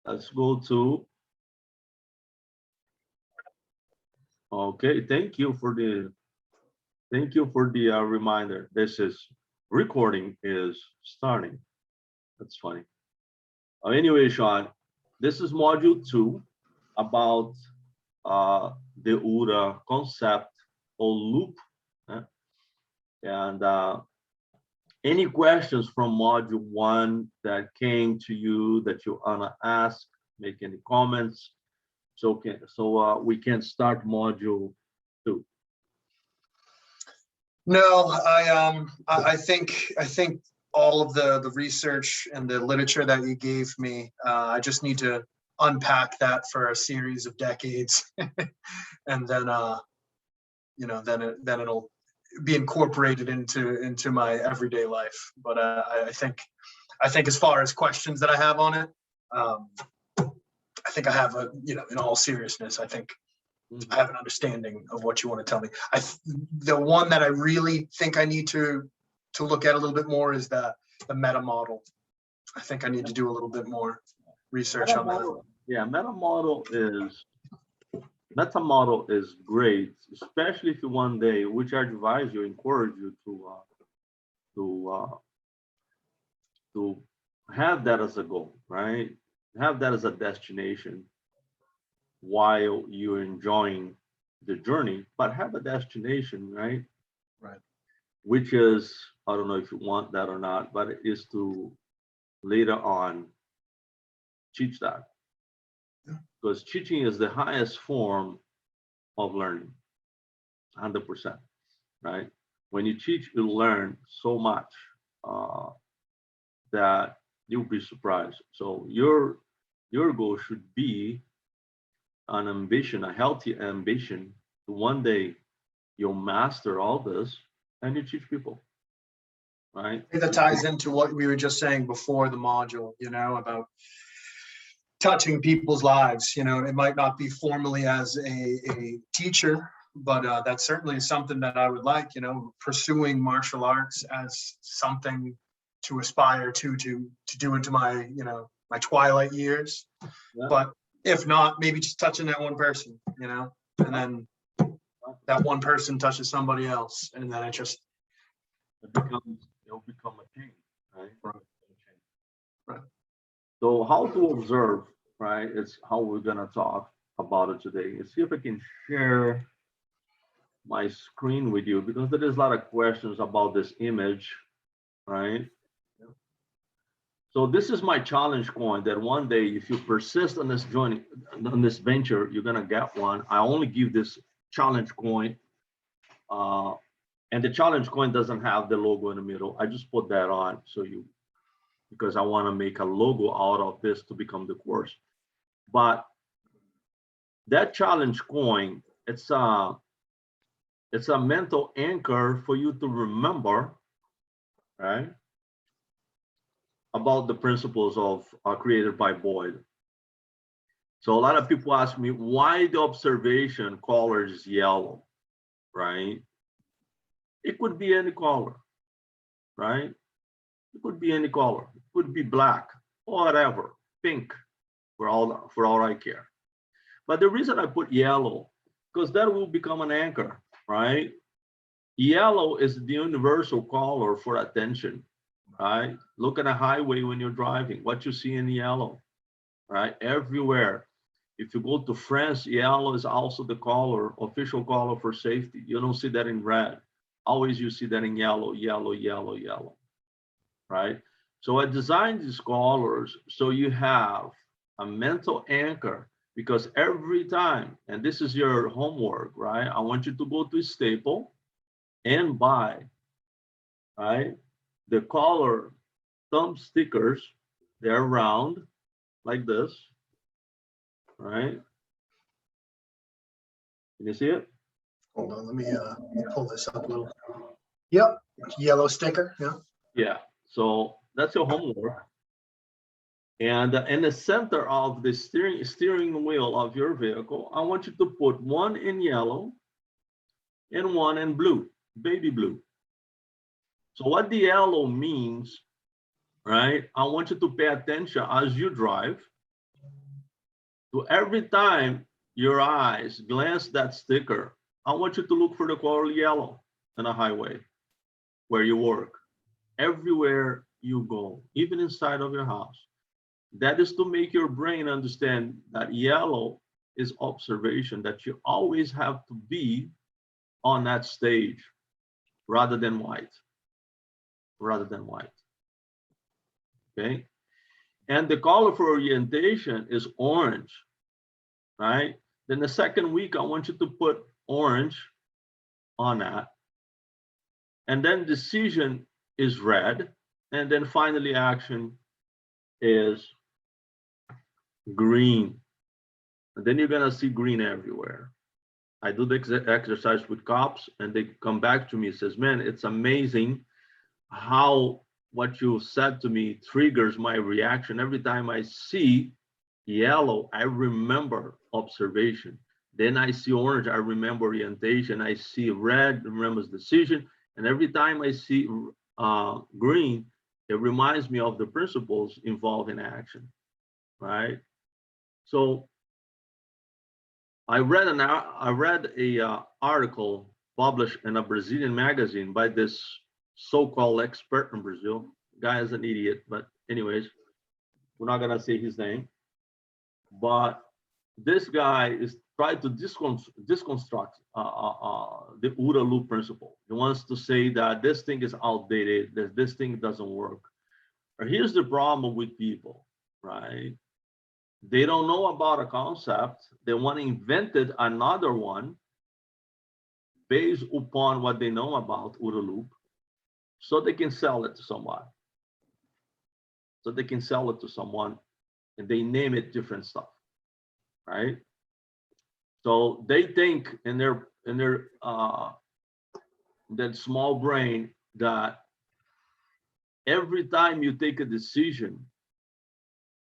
Let's go to, okay, thank you for the reminder. This is recording is starting. That's funny. Anyway, Sean, this is module 2 about the OODA concept or loop. And any questions from module 1 that came to you that you wanna ask, make any comments, so we can start module 2. No, I think all of the research and the literature that you gave me, I just need to unpack that for a series of decades, and then you know, then it'll be incorporated into my everyday life. But I think as far as questions that I have on it, I think I have a, you know, in all seriousness, I think I have an understanding of what you want to tell me. The one that I really think I need to look at a little bit more is the meta model. I think I need to do a little bit more research on that. Yeah, meta model is great, especially if you one day, which I advise you, encourage you to have that as a goal, right? Have that as a destination while you're enjoying the journey, but have a destination, right? Right. Which is, I don't know if you want that or not, but it is to later on teach that. Yeah. Because teaching is the highest form of learning, 100%, right? When you teach, you learn so much that you'll be surprised. So your goal should be an ambition, a healthy ambition to one day you'll master all this and you teach people, right? That ties into what we were just saying before the module, you know, about touching people's lives. You know, it might not be formally as a teacher, but that's certainly something that I would like, you know, pursuing martial arts as something to aspire to do into my, you know, my twilight years. Yeah. But if not, maybe just touching that one person, you know, and then that one person touches somebody else, and then it'll become a chain, right? Right. So how to observe, right? It's how we're gonna talk about it today. Let's see if I can share my screen with you, because there is a lot of questions about this image, right? So this is my challenge coin that one day, if you persist on this journey, on this venture, you're gonna get one. I only give this challenge coin, and the challenge coin doesn't have the logo in the middle. I just put that on because I want to make a logo out of this to become the course. But that challenge coin, it's a mental anchor for you to remember, right, about the principles of created by O.O.D.A. So a lot of people ask me why the observation color is yellow, right? It could be any color, right? It could be any color. It could be black, or whatever, pink, for all I care. But the reason I put yellow, because that will become an anchor, right? Yellow is the universal color for attention, right? Look at a highway when you're driving, what you see in yellow, right? Everywhere. If you go to France, yellow is also the color, official color for safety. You don't see that in red. Always you see that in yellow, yellow, yellow, yellow, right? So I designed these colors so you have a mental anchor, because every time, and this is your homework, right? I want you to go to Staple and buy, right, the color thumb stickers. They're round like this, right? Can you see it? Hold on, let me pull this up a little. Yep, yellow sticker. Yeah. Yeah. So that's your homework. And in the center of the steering wheel of your vehicle, I want you to put one in yellow and one in blue, baby blue. So what the yellow means, right? I want you to pay attention as you drive, So every time your eyes glance that sticker, I want you to look for the color yellow on a highway where you work, everywhere you go, even inside of your house. That is to make your brain understand that yellow is observation, that you always have to be on that stage rather than white, okay? And the color for orientation is orange, right? Then the second week, I want you to put orange on that. And then decision is red. And then finally action is green. And then you're gonna see green everywhere. I do the exercise with cops and they come back to me and says, man, it's amazing how what you said to me triggers my reaction. Every time I see yellow, I remember observation. Then I see orange, I remember orientation. I see red, remembers decision. And every time I see green, it reminds me of the principles involved in action, right? So I read a article published in a Brazilian magazine by this so-called expert in Brazil. Guy is an idiot, but anyways, we're not gonna say his name. But this guy is trying to deconstruct the OODA Loop principle. He wants to say that this thing is outdated, that this thing doesn't work. But here's the problem with people, right? They don't know about a concept. They want to invent another one based upon what they know about OODA Loop, so they can sell it to somebody. And they name it different stuff, right? So they think in their that small brain that every time you take a decision,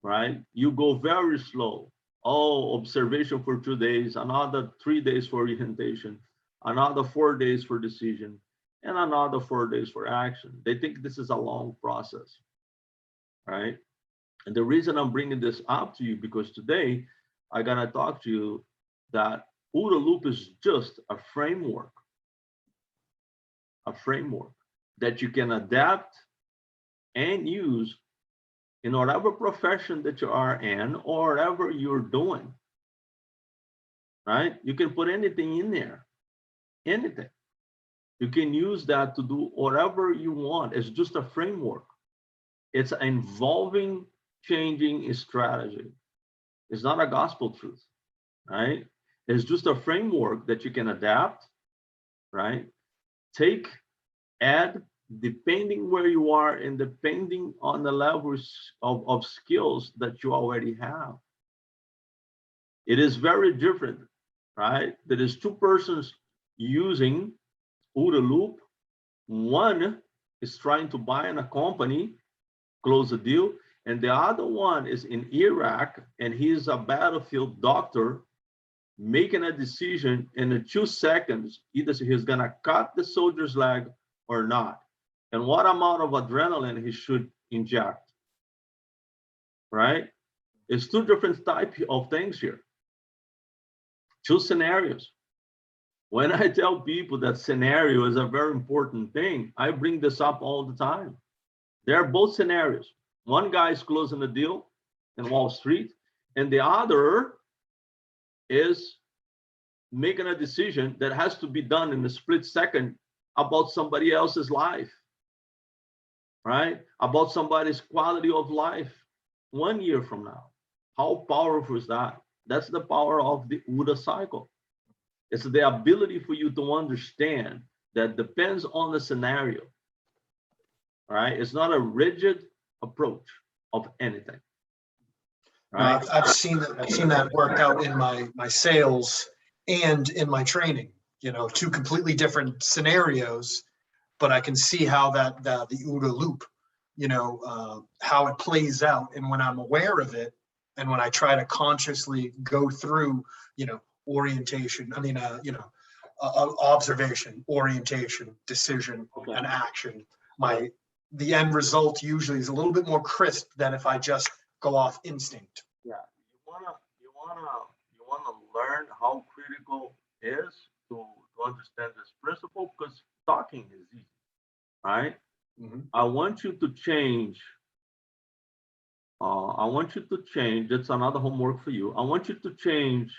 right, you go very slow. Oh, observation for 2 days, another 3 days for orientation, another 4 days for decision, and another 4 days for action. They think this is a long process, right? And the reason I'm bringing this up to you, because today I'm gonna talk to you that OODA Loop is just a framework that you can adapt and use in whatever profession that you are in or whatever you're doing, right? You can put anything in there, anything. You can use that to do whatever you want. It's just a framework. It's involving changing strategy. It's not a gospel truth, right? It's just a framework that you can adapt, right? Take, add, depending where you are and depending on the levels of skills that you already have. It is very different, right? There is two persons using OODA Loop. One is trying to buy in a company, close a deal, and the other one is in Iraq and he's a battlefield doctor making a decision in 2 seconds, either he's gonna cut the soldier's leg or not, and what amount of adrenaline he should inject, right? It's two different types of things here, two scenarios. When I tell people that scenario is a very important thing, I bring this up all the time. They're both scenarios. One guy is closing a deal in Wall Street, and the other is making a decision that has to be done in a split second about somebody else's life, right? About somebody's quality of life 1 year from now. How powerful is that? That's the power of the OODA cycle. It's the ability for you to understand that depends on the scenario, right? It's not a rigid approach of anything. Right? I've seen that work out in my sales and in my training. You know, two completely different scenarios, but I can see how that the OODA Loop, you know, how it plays out. And when I'm aware of it, and when I try to consciously go through, you know, orientation, observation, orientation, decision, okay, and action, the end result usually is a little bit more crisp than if I just go off instinct. Yeah, you wanna learn how critical is to understand this principle because talking is easy, right? Mhm. I want you to change. I want you to change. That's another homework for you. I want you to change.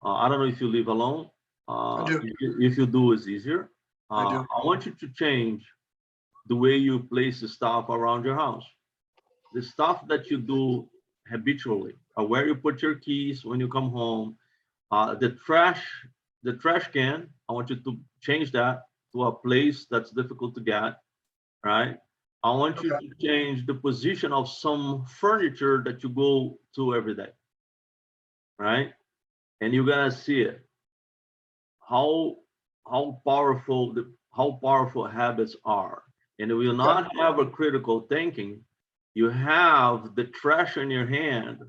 I don't know if you live alone. I do. If you do, it's easier. I do. I want you to change the way you place the stuff around your house. The stuff that you do habitually, where you put your keys when you come home, the trash can. I want you to change that to a place that's difficult to get, right? I want you Okay. to change the position of some furniture that you go to every day, right? And you're gonna see it. How how powerful habits are. And if you Okay. not have a critical thinking, you have the trash in your hand.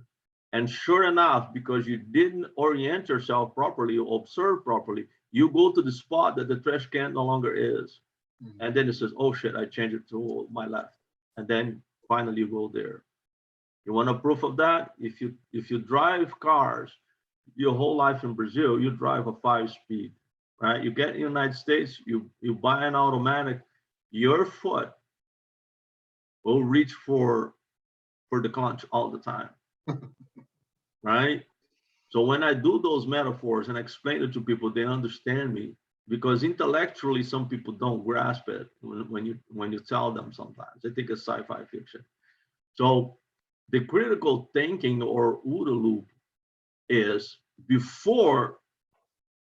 And sure enough, because you didn't orient yourself properly or observe properly, you go to the spot that the trash can no longer is. Mhm. And then it says, oh shit, I changed it to my left. And then finally you go there. You want a proof of that? If you drive cars your whole life in Brazil, you drive a 5-speed, right? You get in the United States, you buy an automatic, your foot will reach for the clutch all the time, right? So when I do those metaphors and explain it to people, they understand me because intellectually some people don't grasp it when you tell them sometimes. They think it's sci-fi fiction. So the critical thinking or OODA loop is before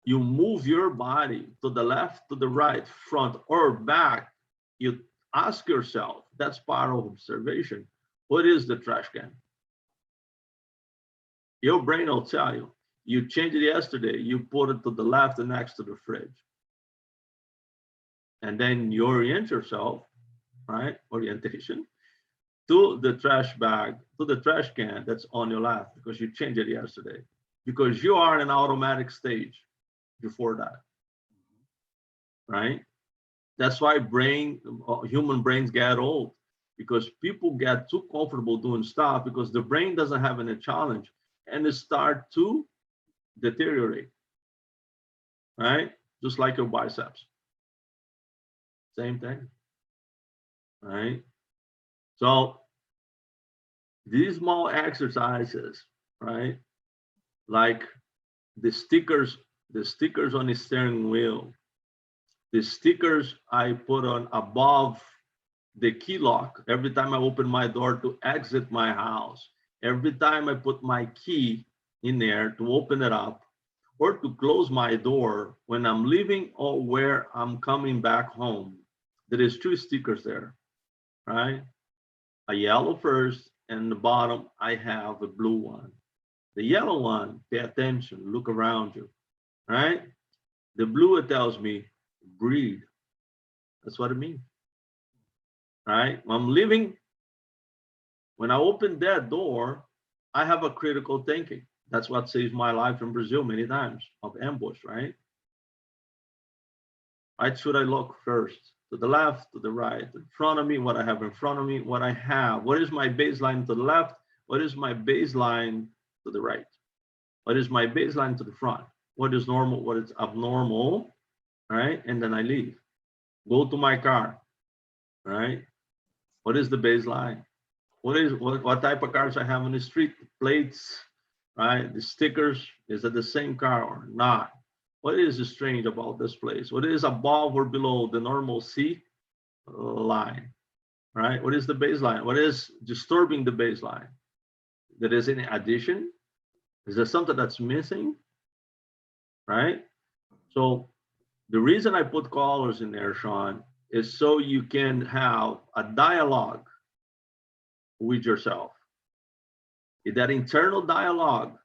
you move your body to the left, to the right, front, or back, you ask yourself, that's part of observation, what is the trash can? Your brain will tell you. You changed it yesterday, you put it to the left and next to the fridge. And then you orient yourself, right? Orientation to the trash bag, to the trash can that's on your left because you changed it yesterday. Because you are in an automatic stage before that, right? That's why human brains get old because people get too comfortable doing stuff because the brain doesn't have any challenge and it start to deteriorate, right? Just like your biceps, same thing, right? So these small exercises, right? Like the stickers, the stickers on the steering wheel, the stickers I put on above the key lock every time I open my door to exit my house, every time I put my key in there to open it up or to close my door when I'm leaving or where I'm coming back home. There is 2 stickers there, right? A yellow first and the bottom I have a blue one. The yellow one, pay attention, look around you, right? The blue, it tells me breathe. That's what it means, right? When I'm leaving, when I open that door, I have a critical thinking. That's what saved my life in Brazil many times of ambush, right? Right, should I look first? To the left, to the right, in front of me, what I have in front of me, what I have. What is my baseline to the left? What is my baseline to the right? What is my baseline to the front? What is normal? What is abnormal? Right? And then I leave. Go to my car, right? What is the baseline? What type of cars I have on the street? Plates, right? The stickers, is it the same car or not? What is strange about this place? What is above or below the normal C line, right? What is the baseline? What is disturbing the baseline? There is any addition? Is there something that's missing, right? So the reason I put colors in there, Sean, is so you can have a dialogue with yourself. That internal dialogue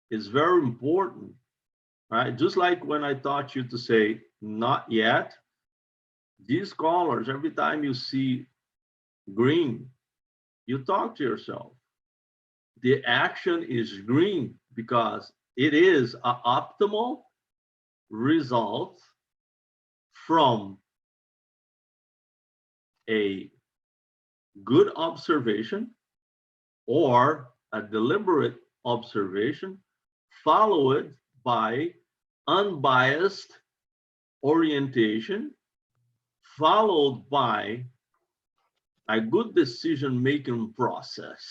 is very important, right? Just like when I taught you to say, not yet, these colors, every time you see green, you talk to yourself. The action is green because it is an optimal result from a good observation or a deliberate observation, followed by unbiased orientation, followed by a good decision-making process.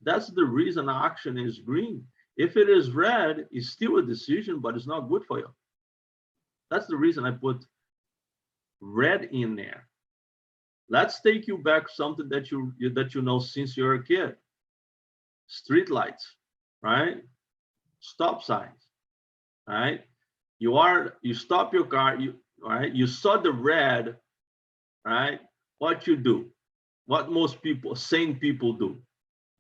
That's the reason action is green. If it is red, it's still a decision, but it's not good for you. That's the reason I put red in there. Let's take you back something that you know since you're a kid. Street lights, right? Stop signs, right? You stop your car, right? You saw the red, right? What you do? What most people, sane people do?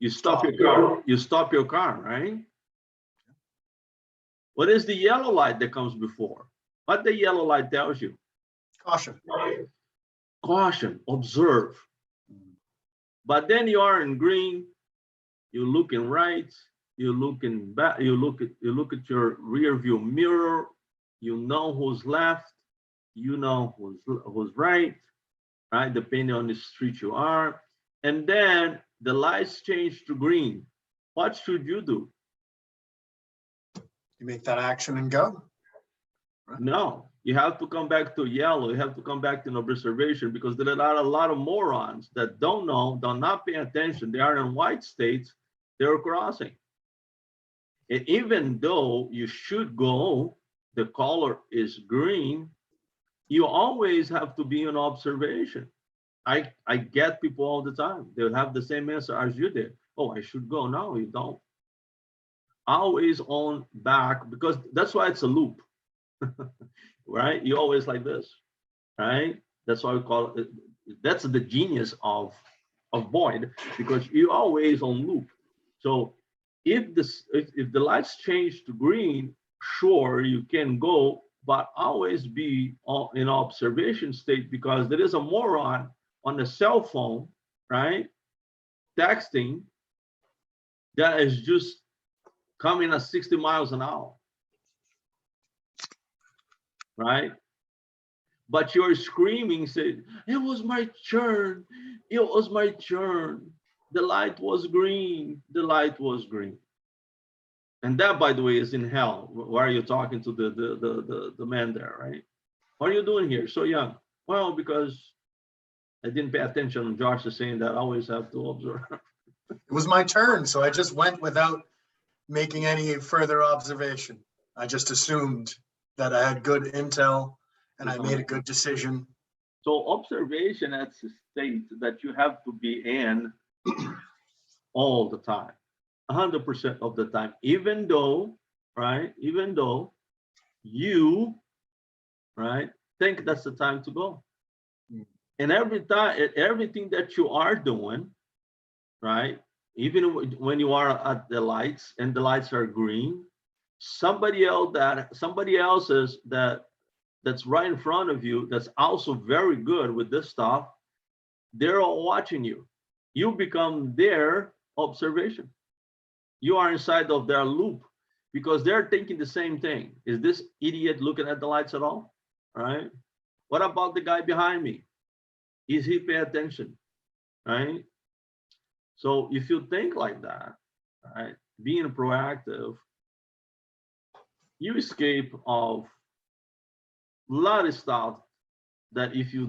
You stop your car. You stop your car, right? What is the yellow light that comes before? What the yellow light tells you? Caution. Caution, observe. But then you are in green, you're looking right, you're looking back, you look at your rear view mirror, you know who's left, you know who's right, depending on the street you are. And then the lights change to green. What should you do? You make that action and go. Right. No, you have to come back to yellow. You have to come back to an observation, because there are a lot of morons that don't know, do not pay attention. They are in white states, they're crossing. And even though you should go, the color is green, you always have to be in observation. I get people all the time. They'll have the same answer as you did. Oh, I should go. No, you don't. Always on back, because that's why it's a loop. Right? You always like this, right? That's why we call it, that's the genius of O.O.D.A, because you always on loop. So if the lights change to green, sure, you can go, but always be in observation state, because there is a moron on the cell phone, right? Texting, that is just coming at 60 miles an hour. Right? But you're screaming, saying, it was my turn. It was my turn. The light was green. The light was green. And that, by the way, is in hell. Why are you talking to the man there, right? What are you doing here? So young. Well, because I didn't pay attention. Josh is saying that I always have to observe. It was my turn, so I just went without making any further observation. I just assumed that I had good intel and I made a good decision. So observation, that's a state that you have to be in all the time, 100% of the time, even though, right? Even though you, right, think that's the time to go. And every time, everything that you are doing, right? Even when you are at the lights and the lights are green, somebody else's that's right in front of you, that's also very good with this stuff, they're all watching you. You become their observation. You are inside of their loop, because they're thinking the same thing. Is this idiot looking at the lights at all? Right? What about the guy behind me? Is he paying attention? Right? So if you think like that, right, being proactive, you escape of a lot of stuff that if you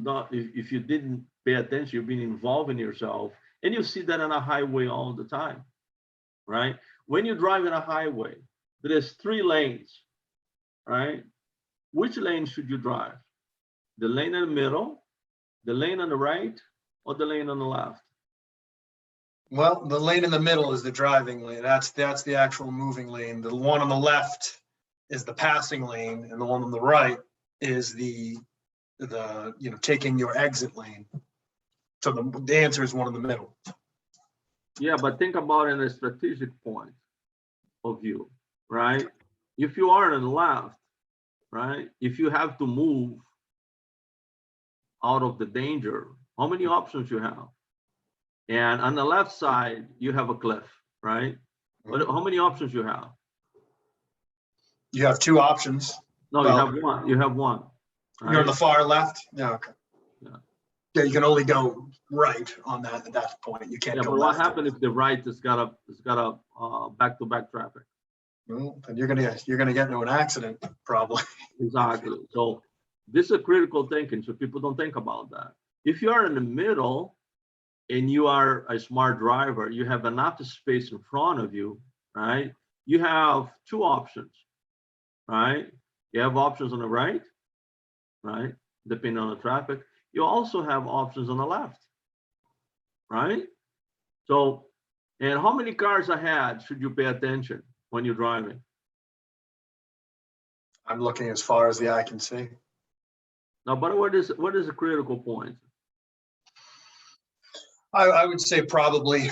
didn't pay attention, you've been involved in yourself, and you see that on a highway all the time, right? When you drive in a highway, there's 3 lanes, right? Which lane should you drive? The lane in the middle, the lane on the right, or the lane on the left? Well, the lane in the middle is the driving lane. That's the actual moving lane. The one on the left is the passing lane, and the one on the right is the taking your exit lane. So the answer is one in the middle. Yeah, but think about it in a strategic point of view, right? If you are on the left, right? If you have to move out of the danger, how many options you have? And on the left side, you have a cliff, right? But how many options you have? You have 2 options. No, you have one. You have one. Right? You're on the far left. Yeah. Okay. Yeah. Yeah, you can only go right on that at that point. You can't Yeah, go but what left. happens if the right has got a back-to-back traffic? Well, then you're gonna get into an accident probably. Exactly. So this is a critical thinking. So people don't think about that. If you are in the middle and you are a smart driver, you have enough space in front of you, right? You have two options, right? You have options on the right, right? Depending on the traffic. You also have options on the left, right? So, and how many cars ahead should you pay attention when you're driving? I'm looking as far as the eye can see. Now, but what is a critical point? I would say probably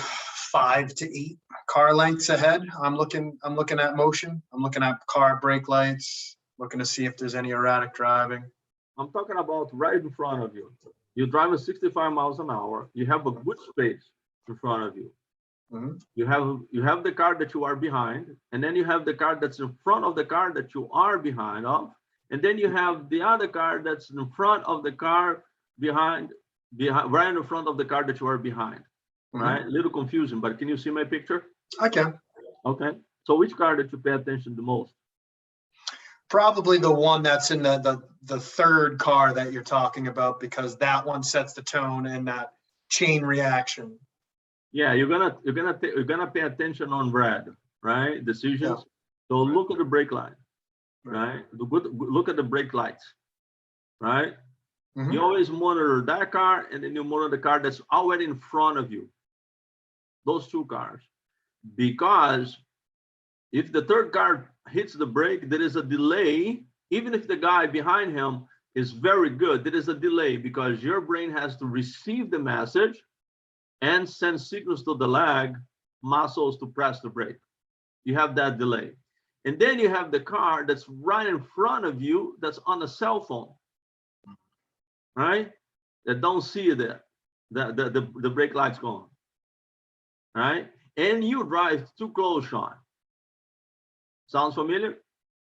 5 to 8 car lengths ahead. I'm looking at motion. I'm looking at car brake lights, looking to see if there's any erratic driving. I'm talking about right in front of you. You're driving 65 miles an hour. You have a good space in front of you. Mhm. You have the car that you are behind, and then you have the car that's in front of the car that you are behind of, and then you have the other car that's in front of the car behind right in front of the car that you are behind. Mhm. Right? A little confusion, but can you see my picture? I can. Okay. So which car did you pay attention the most? Probably the one that's in the third car that you're talking about, because that one sets the tone and that chain reaction. Yeah, you're gonna pay attention on red, right? Decisions. So look at the brake line, right? Look at the brake lights, right? Mhm. You always monitor that car, and then you monitor the car that's already in front of you. Those two cars, because if the third car hits the brake, there is a delay. Even if the guy behind him is very good, there is a delay because your brain has to receive the message and send signals to the leg muscles to press the brake. You have that delay. And then you have the car that's right in front of you that's on a cell phone, right? That don't see it, the brake light's gone, right? And you drive too close, Sean. Sounds familiar?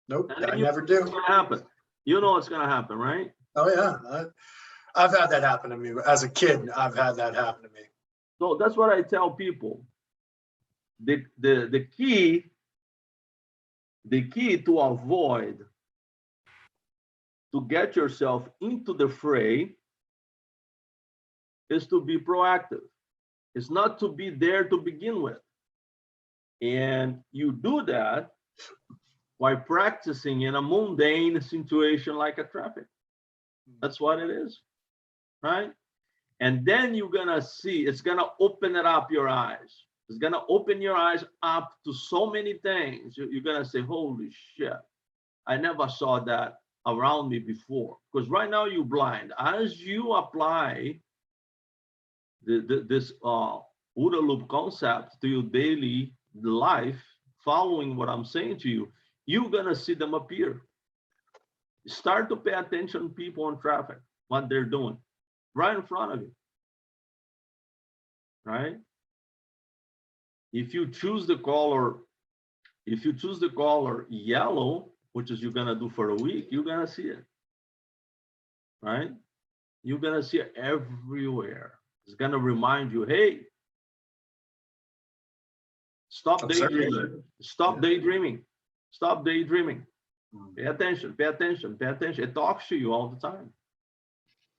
Nope, And I you never know do. what's gonna happen. You know what's gonna happen, right? Oh yeah, I've had that happen to me as a kid. I've had that happen to me. So that's what I tell people. The key to avoid to get yourself into the fray is to be proactive. It's not to be there to begin with. And you do that by practicing in a mundane situation like a traffic. That's what it is, right? And then you're gonna see, it's gonna open it up your eyes. It's gonna open your eyes up to so many things. You're gonna say, holy shit, I never saw that around me before. Because right now you're blind. As you apply this OODA Loop concept to your daily life, following what I'm saying to you, you're gonna see them appear. Start to pay attention to people on traffic, what they're doing, right in front of you, right? If you choose the color yellow, which is you're gonna do for a week, you're gonna see it, right? You're gonna see it everywhere. It's gonna remind you, hey, stop daydreaming. Stop daydreaming. Stop daydreaming. Pay attention, pay attention, pay attention. It talks to you all the time.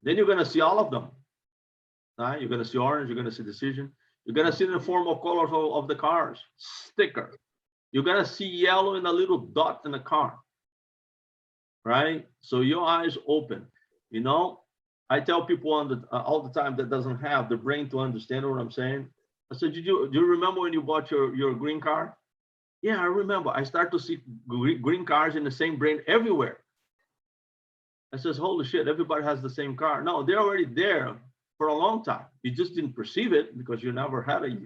Then you're gonna see all of them. Right? You're gonna see orange, you're gonna see decision. You're gonna see the form of colors of the cars, sticker. You're gonna see yellow in a little dot in the car, right? So your eyes open. You know, I tell people all the time that doesn't have the brain to understand what I'm saying. I said, do you remember when you bought your green car? Yeah, I remember. I start to see green cars in the same brain everywhere. I says, holy shit, everybody has the same car. No, they're already there for a long time. You just didn't perceive it because you never had a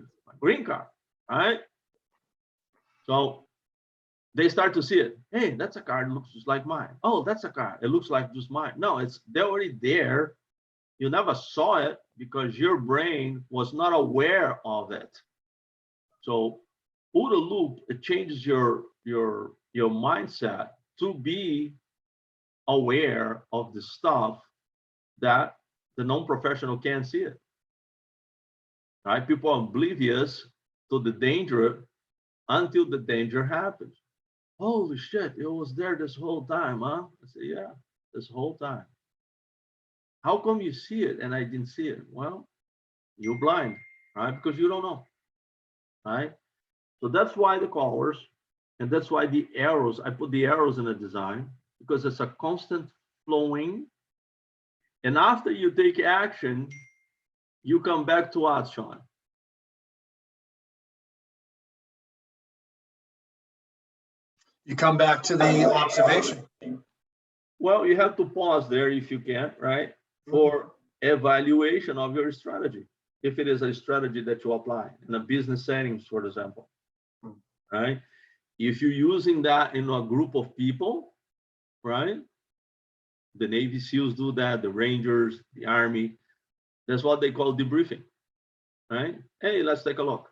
green car, right? So they start to see it. Hey, that's a car that looks just like mine. Oh, that's a car. It looks like just mine. No, they're already there. You never saw it because your brain was not aware of it. So OODA Loop, it changes your mindset to be aware of the stuff that The non-professional can't see it. Right? People are oblivious to the danger until the danger happens. Holy shit, it was there this whole time, huh? I say, yeah, this whole time. How come you see it and I didn't see it? Well, you're blind, right? Because you don't know, right? So that's why the colors, and that's why the arrows, I put the arrows in the design, because it's a constant flowing. And after you take action, you come back to what, Sean? You come back to the observation. Well, you have to pause there if you can, right? For evaluation of your strategy. If it is a strategy that you apply in a business settings, for example, right? If you're using that in a group of people, right? The Navy SEALs do that, the Rangers, the Army. That's what they call debriefing, right? Hey, let's take a look.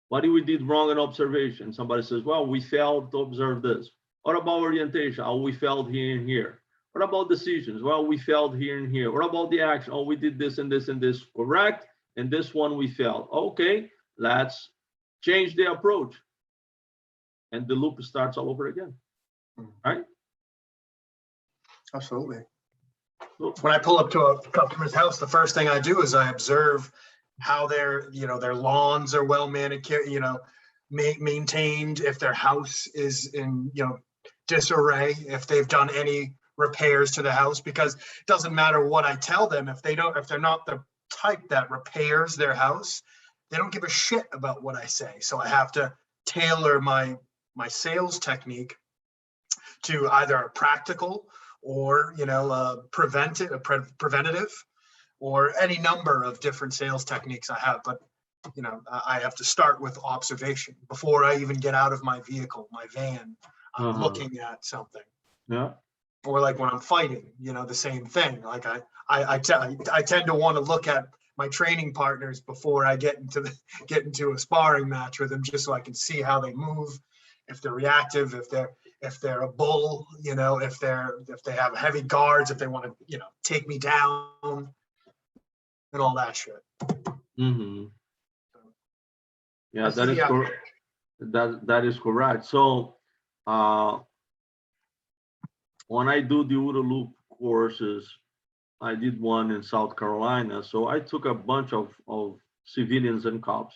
What did we did wrong in observation? Somebody says, well, we failed to observe this. What about orientation? Oh, we failed here and here. What about decisions? Well, we failed here and here. What about the action? Oh, we did this and this and this correct, and this one we failed. Okay, let's change the approach. And the loop starts all over again, right? Absolutely. So, When I pull up to a customer's house, the first thing I do is I observe how their lawns are well manicured, maintained, if their house is in, disarray, if they've done any repairs to the house, because it doesn't matter what I tell them, if they're not the type that repairs their house, they don't give a shit about what I say. So I have to tailor my sales technique to either a practical or preventative, or any number of different sales techniques I have. But I have to start with observation before I even get out of my vehicle, my van. I'm looking at something. yeah. Or like when I'm fighting, the same thing. Like I tend to want to look at my training partners before I get into a sparring match with them, just so I can see how they move, if they're reactive, if they're a bull, if they have heavy guards, if they want to, take me down, and all that shit. Mm-hmm. Yeah, that is correct. That is correct. So when I do the OODA Loop courses, I did one in South Carolina. So I took a bunch of civilians and cops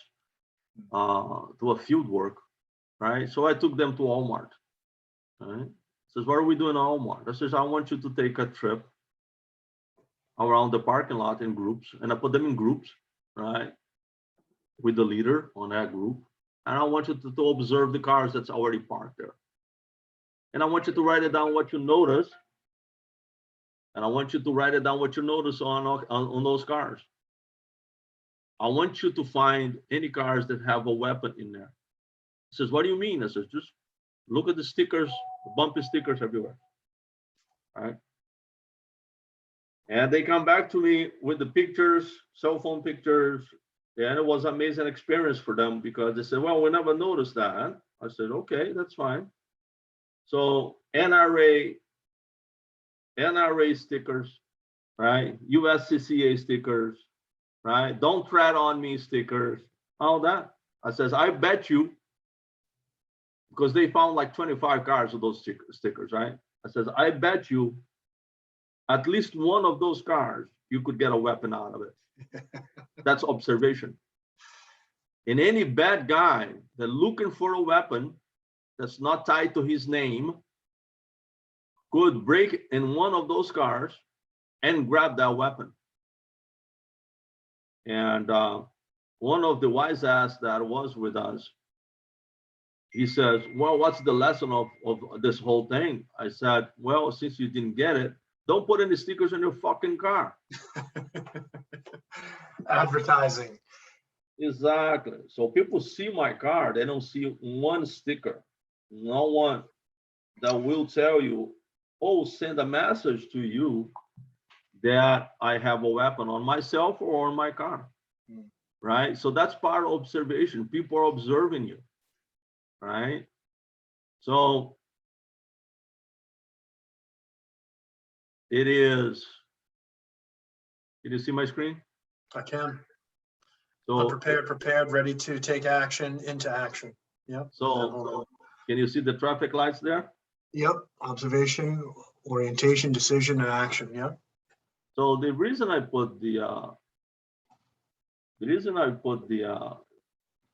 to a field work, right? So I took them to Walmart, right? Says, what are we doing at Walmart? I says, I want you to take a trip around the parking lot in groups, and I put them in groups, right? With the leader on that group. And I want you to observe the cars that's already parked there. And I want you to write it down what you notice. And I want you to write it down what you notice on those cars. I want you to find any cars that have a weapon in there. He says, what do you mean? I says, just look at the stickers, the bumpy stickers everywhere, right? And they come back to me with the pictures, cell phone pictures, and it was an amazing experience for them, because they said, well, we never noticed that. I said, okay, that's fine. So NRA stickers, right? USCCA stickers, right? Don't tread on me stickers, all that. I says, I bet you, because they found like 25 cars with those stickers, right? I says, I bet you at least one of those cars, you could get a weapon out of it. That's observation. And any bad guy that looking for a weapon that's not tied to his name could break in one of those cars and grab that weapon. And one of the wise ass that was with us, he says, well, what's the lesson of this whole thing? I said, well, since you didn't get it, don't put any stickers on your fucking car. Advertising. Exactly. So people see my car, they don't see one sticker, no one that will tell you, oh, send a message to you that I have a weapon on myself or on my car, right? So that's part of observation. People are observing you, right? So it is Can you see my screen? I can. So, Unprepared, prepared, ready to take action, into action. Yep. so can you see the traffic lights there? Yep. Observation, orientation, decision, and action. Yep. So the reason I put the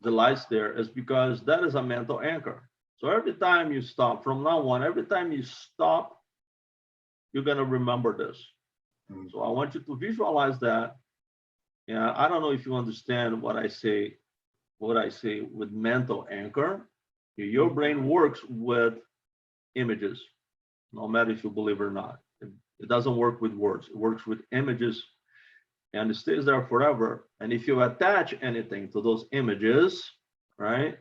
lights there is because that is a mental anchor. So every time you stop, from now on, every time you stop, you're gonna remember this. So I want you to visualize that. Yeah, I don't know if you understand what I say with mental anchor. Your brain works with images, no matter if you believe it or not. It doesn't work with words, it works with images, and it stays there forever. And if you attach anything to those images, right,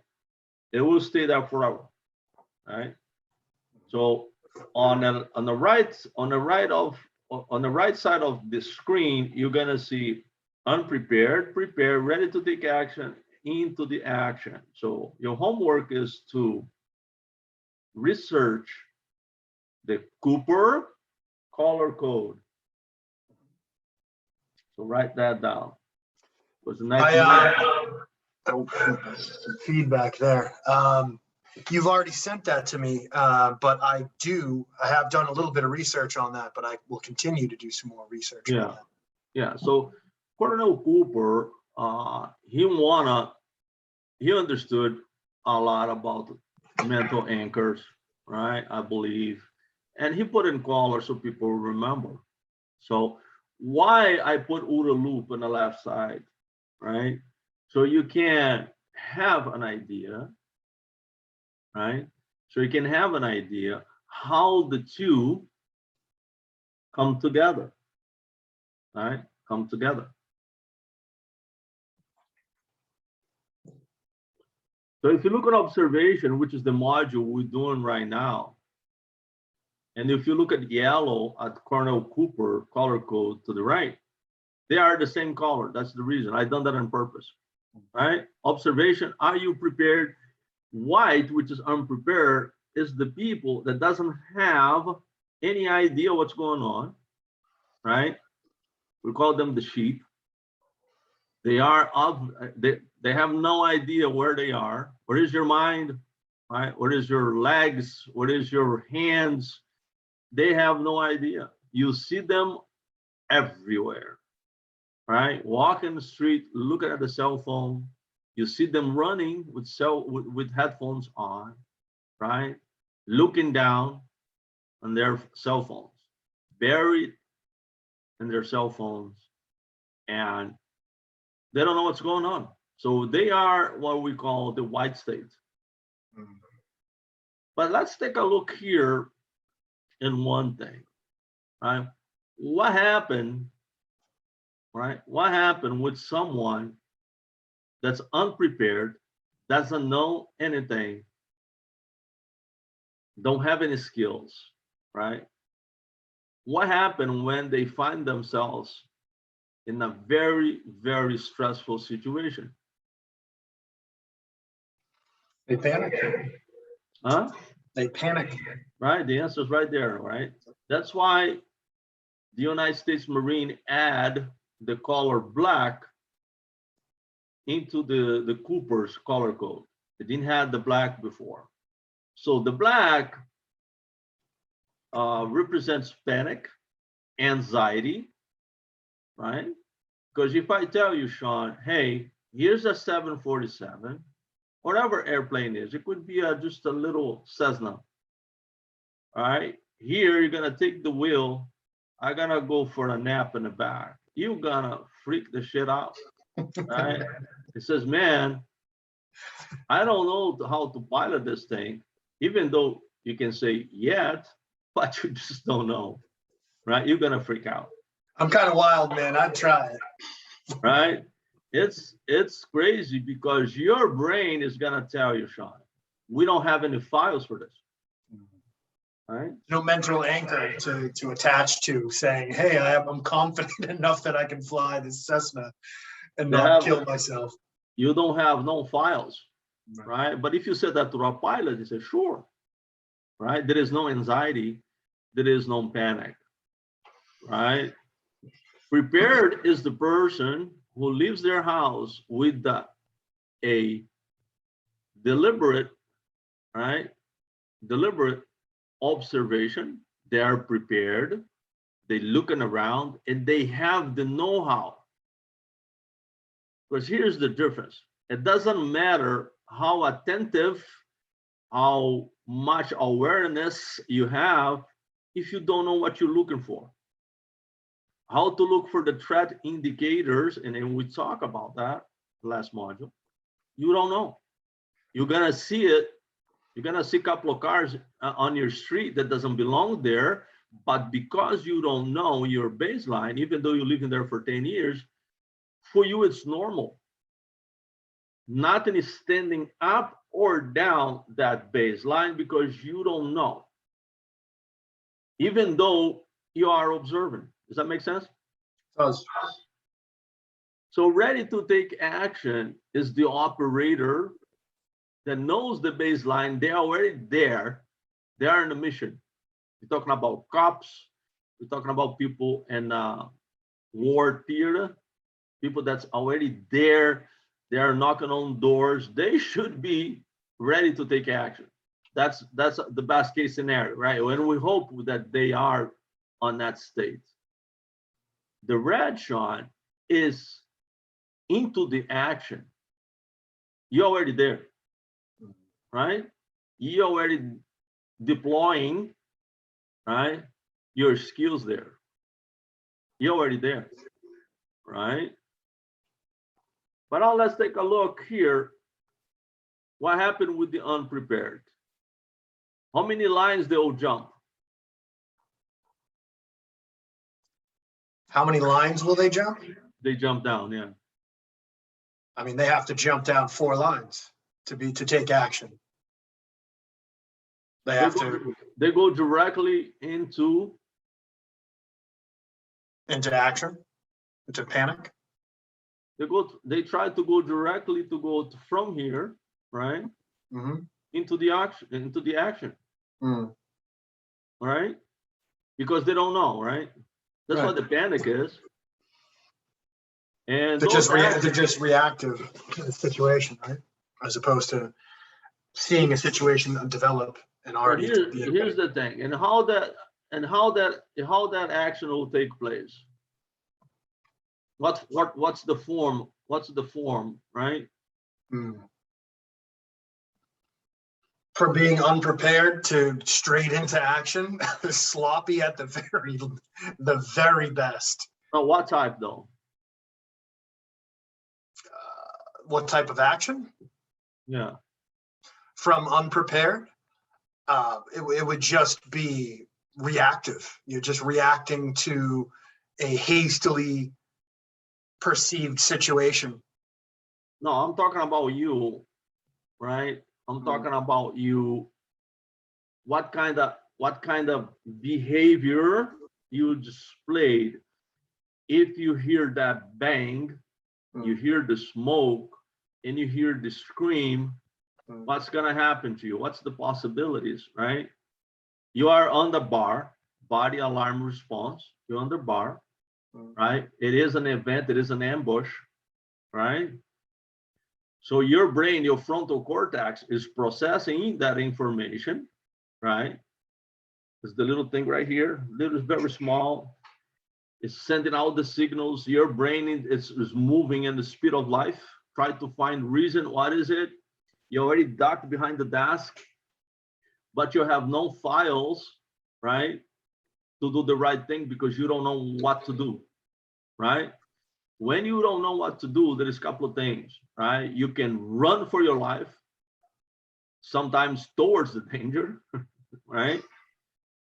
it will stay there forever, right? So on the right side of the screen, you're gonna see unprepared, prepared, ready to take action, into the action. So your homework is to research the Cooper color code. So write that down. Was the next feedback there. You've already sent that to me, but I have done a little bit of research on that, but I will continue to do some more research. Yeah, yeah. So Colonel Cooper, he understood a lot about mental anchors, right? I believe, and he put in color so people remember. So why I put OODA Loop on the left side, right? So you can have an idea, right? So you can have an idea how the two come together, right? Come together. So if you look at observation, which is the module we're doing right now, and if you look at yellow at Colonel Cooper color code to the right, they are the same color. That's the reason. I've done that on purpose, right? Observation, are you prepared? White, which is unprepared, is the people that doesn't have any idea what's going on, right? We call them the sheep. They have no idea where they are. Where is your mind, right? Where is your legs? What is your hands? They have no idea. You see them everywhere, right? Walking the street, looking at the cell phone. You see them running with headphones on, right? Looking down on their cell phones, buried in their cell phones, and they don't know what's going on. So they are what we call the white state. But let's take a look here in one thing, right? What happened, right? What happened with someone that's unprepared, doesn't know anything, don't have any skills, right? What happened when they find themselves in a very, very stressful situation? They panic. Huh? They panic. Right, the answer is right there, right? That's why the United States Marine add the color black into the Cooper's color code. They didn't have the black before. So the black represents panic, anxiety, right? Because if I tell you, Sean, hey, here's a 747, whatever airplane is, it could be just a little Cessna, all right? Here, you're gonna take the wheel, I'm gonna go for a nap in the back. You're gonna freak the shit out, right? It says, man, I don't know how to pilot this thing, even though you can say yet, but you just don't know, right? You're gonna freak out. I'm kind of wild, man. I'd try it. Right? It's crazy because your brain is gonna tell you, Sean, we don't have any files for this. Right? No mental anchor to attach to saying, hey, I'm confident enough that I can fly this Cessna and not kill myself. You don't have no files, right? But if you said that to a pilot, he said, sure, right? There is no anxiety, there is no panic, right? Prepared is the person who leaves their house with a deliberate, right? Deliberate observation. They are prepared. They're looking around and they have the know-how. Because here's the difference. It doesn't matter how attentive, how much awareness you have, if you don't know what you're looking for. How to look for the threat indicators, and then we talk about that last module. You don't know. You're gonna see it. You're gonna see a couple of cars on your street that doesn't belong there, but because you don't know your baseline, even though you live in there for 10 years, for you it's normal. Nothing is standing up or down that baseline because you don't know, even though you are observing. Does that make sense? It does. So ready to take action is the operator that knows the baseline. They're already there. They are in a mission. We're talking about cops. We're talking about people in war theater, people that's already there. They are knocking on doors. They should be ready to take action. That's the best case scenario, right? And we hope that they are on that state. The red shot is into the action. You're already there, right? You're already deploying, right? Your skills there. You're already there, right? But now let's take a look here. What happened with the unprepared? How many lines they'll jump? How many lines will they jump? They jump down, yeah. I mean, they have to jump down 4 lines to take action. They have to. They go directly into Action, into panic. They try to go directly from here, right? Mm-hmm. Into the action. Mm. Right? Because they don't know, right? That's Right. what the panic is. And they're just reactive to the situation, right? As opposed to seeing a situation develop and already. Here's the thing, and how that action will take place. What's the form? What's the form, right? Mm. From being unprepared to straight into action, sloppy at the very best. Now, what type though? What type of action? Yeah. From unprepared, it would just be reactive. You're just reacting to a hastily perceived situation. No, I'm talking about you, right? I'm talking about you. What kind of behavior you displayed if you hear that bang, you hear the smoke, and you hear the scream? What's gonna happen to you? What's the possibilities, right? You are on the bar, body alarm response. You're on the bar, right? It is an event. It is an ambush, right? So your brain, your frontal cortex is processing that information, right? It's the little thing right here, little, very small. It's sending out the signals. Your brain is moving in the speed of life. Try to find reason. What is it? You already ducked behind the desk, but you have no files, right? To do the right thing because you don't know what to do, right? When you don't know what to do, there is a couple of things, right? You can run for your life, sometimes towards the danger, right?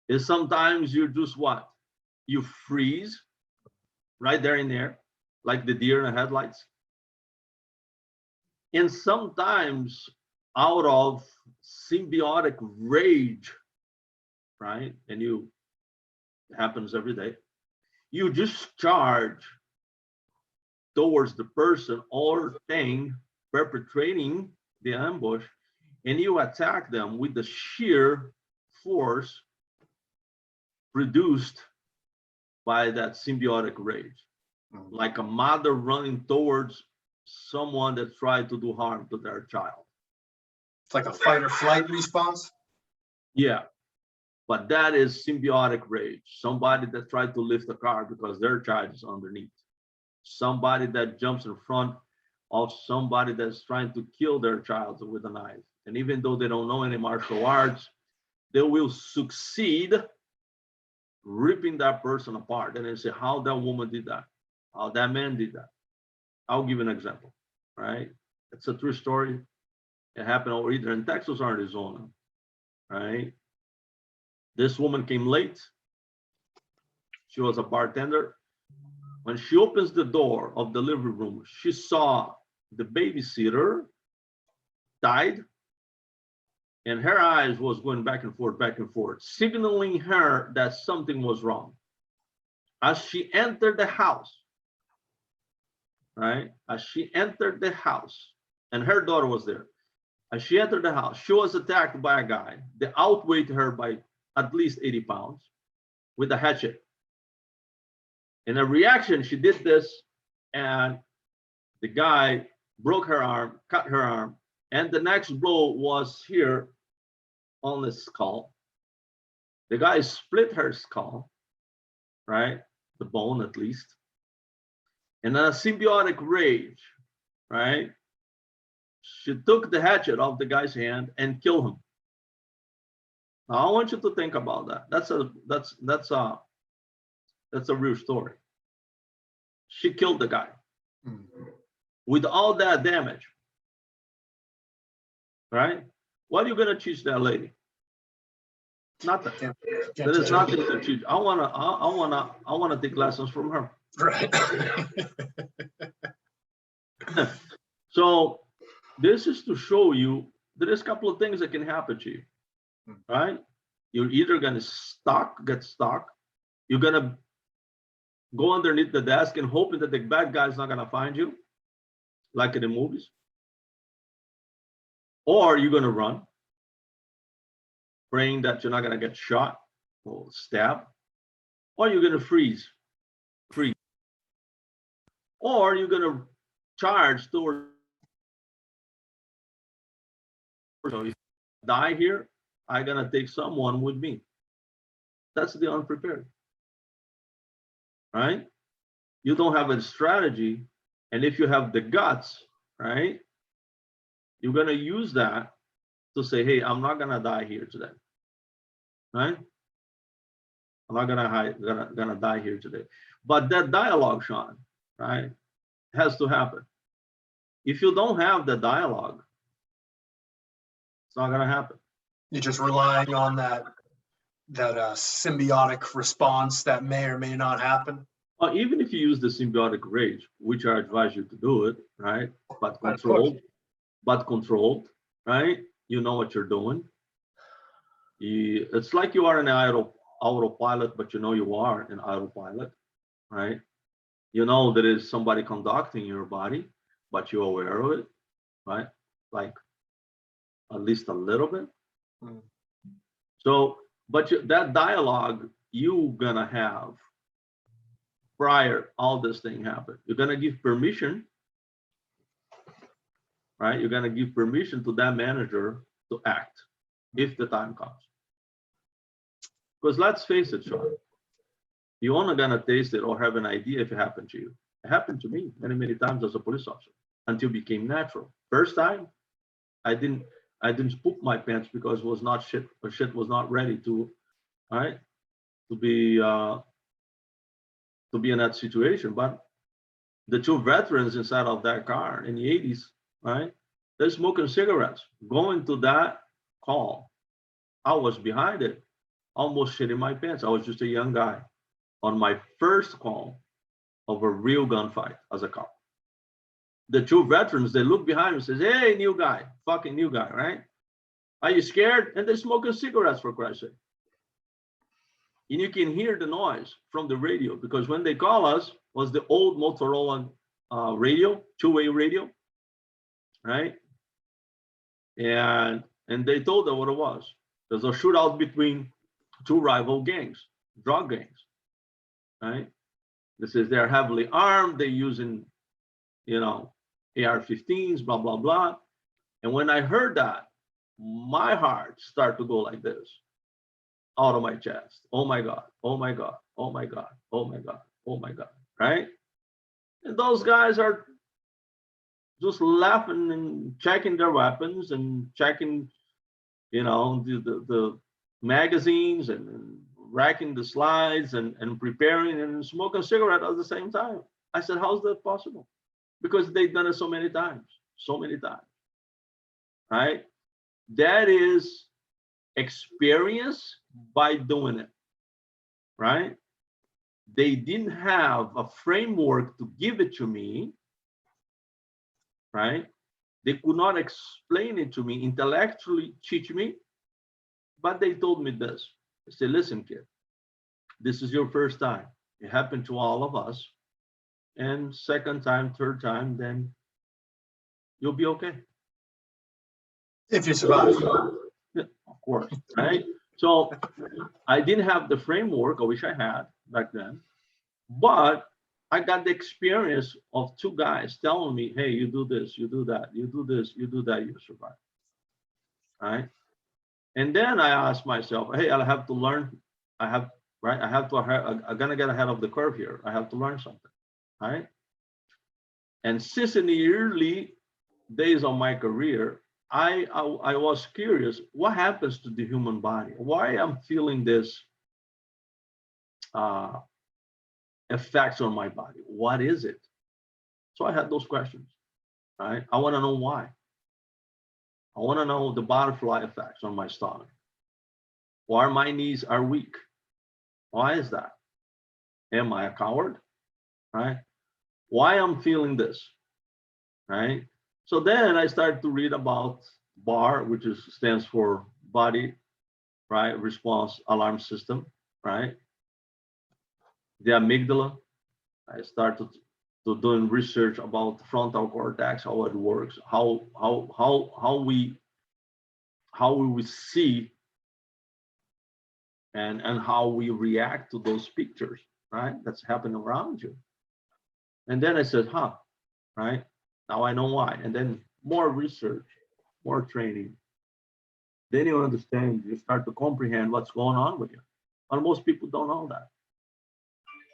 And sometimes you just what? You freeze right there in there, like the deer in the headlights. And sometimes out of symbiotic rage, right? And it happens every day. You just charge towards the person or thing perpetrating the ambush, and you attack them with the sheer force produced by that symbiotic rage. like a mother running towards someone that tried to do harm to their child. It's like a fight or flight response. Yeah, but that is symbiotic rage. Somebody that tried to lift a car because their child is underneath. Somebody that jumps in front of somebody that's trying to kill their child with a knife. And even though they don't know any martial arts, they will succeed ripping that person apart. And they say, how that woman did that, how that man did that. I'll give an example, right? It's a true story. It happened over either in Texas or Arizona, right? This woman came late. She was a bartender. When she opens the door of the living room, she saw the babysitter died, and her eyes was going back and forth, signaling her that something was wrong. As she entered the house, right? As she entered the house, and her daughter was there. As she entered the house, she was attacked by a guy that outweighed her by at least 80 pounds with a hatchet. In a reaction, she did this, and the guy broke her arm, cut her arm, and the next blow was here on the skull. The guy split her skull, right? The bone, at least. And in a symbiotic rage, right? She took the hatchet off the guy's hand and killed him. Now I want you to think about that. That's a real story. She killed the guy with all that damage, right? What are you gonna teach that lady? Nothing. There is nothing to teach. I wanna take lessons from her. Right. So this is to show you there is a couple of things that can happen to you, right? You're either gonna get stuck. You're gonna go underneath the desk and hoping that the bad guy's not gonna find you, like in the movies. Or you're gonna run, praying that you're not gonna get shot or stabbed. Or you're gonna freeze. Or you're gonna charge towards. So if I die here, I'm gonna take someone with me. That's the unprepared, right? You don't have a strategy, and if you have the guts, right, you're gonna use that to say, hey, I'm not gonna die here today, right? I'm not gonna die here today. But that dialogue, Sean, right, has to happen. If you don't have the dialogue, it's not gonna happen. You're just relying on that symbiotic response that may or may not happen. Well, even if you use the symbiotic rage, which I advise you to do it, right? But controlled, right? You know what you're doing. It's like you are an autopilot, but you know you are an autopilot, right? You know there is somebody conducting your body, but you're aware of it, right? Like at least a little bit. So, but that dialogue you gonna have prior all this thing happen. You're gonna give permission, right? You're gonna give permission to that manager to act if the time comes. Because let's face it, Sean, you're only gonna taste it or have an idea if it happened to you. It happened to me many times as a police officer until it became natural. First time, I didn't poop my pants because it was not shit, or shit was not ready to, right, to be in that situation. But the two veterans inside of that car in the 80s, right, they're smoking cigarettes. Going to that call, I was behind it, almost shitting my pants. I was just a young guy on my first call of a real gunfight as a cop. The two veterans, they look behind me and says, hey, new guy, fucking new guy, right? Are you scared? And they're smoking cigarettes, for Christ's sake. And you can hear the noise from the radio, because when they call us, was the old Motorola radio, two-way radio, right? And they told them what it was. There's a shootout between two rival gangs, drug gangs, right? This is they're heavily armed, they're using, you know, AR-15s, blah, blah, blah. And when I heard that, my heart started to go like this, out of my chest. Oh my God, oh my God, oh my God, oh my God, oh my God, right? And those guys are just laughing and checking their weapons and checking, you know, the magazines and racking the slides and preparing and smoking a cigarette at the same time. I said, how's that possible? Because they've done it so many times, right? That is experience by doing it, right? They didn't have a framework to give it to me, right? They could not explain it to me, intellectually teach me, but they told me this. They said, listen, kid, this is your first time. It happened to all of us. And second time, third time, then you'll be okay. If you survive. Yeah, of course, right? So I didn't have the framework, I wish I had back then, but I got the experience of two guys telling me, hey, you do this, you do that, you do this, you do that, you survive, right? And then I asked myself, hey, I'll have to learn, I'm gonna get ahead of the curve here. I have to learn something, right? And since in the early days of my career, I was curious, what happens to the human body? Why I'm feeling this effects on my body? What is it? So I had those questions, right? I want to know why. I want to know the butterfly effects on my stomach. Why my knees are weak? Why is that? Am I a coward? Right? Why I'm feeling this? Right? So then I started to read about BAR, which stands for Body, right, Response Alarm System, right? The amygdala. I started to doing research about the frontal cortex, how it works, how we see and how we react to those pictures, right? That's happening around you. And then I said, right? Now I know why. And then more research, more training. Then you understand, you start to comprehend what's going on with you. But most people don't know that,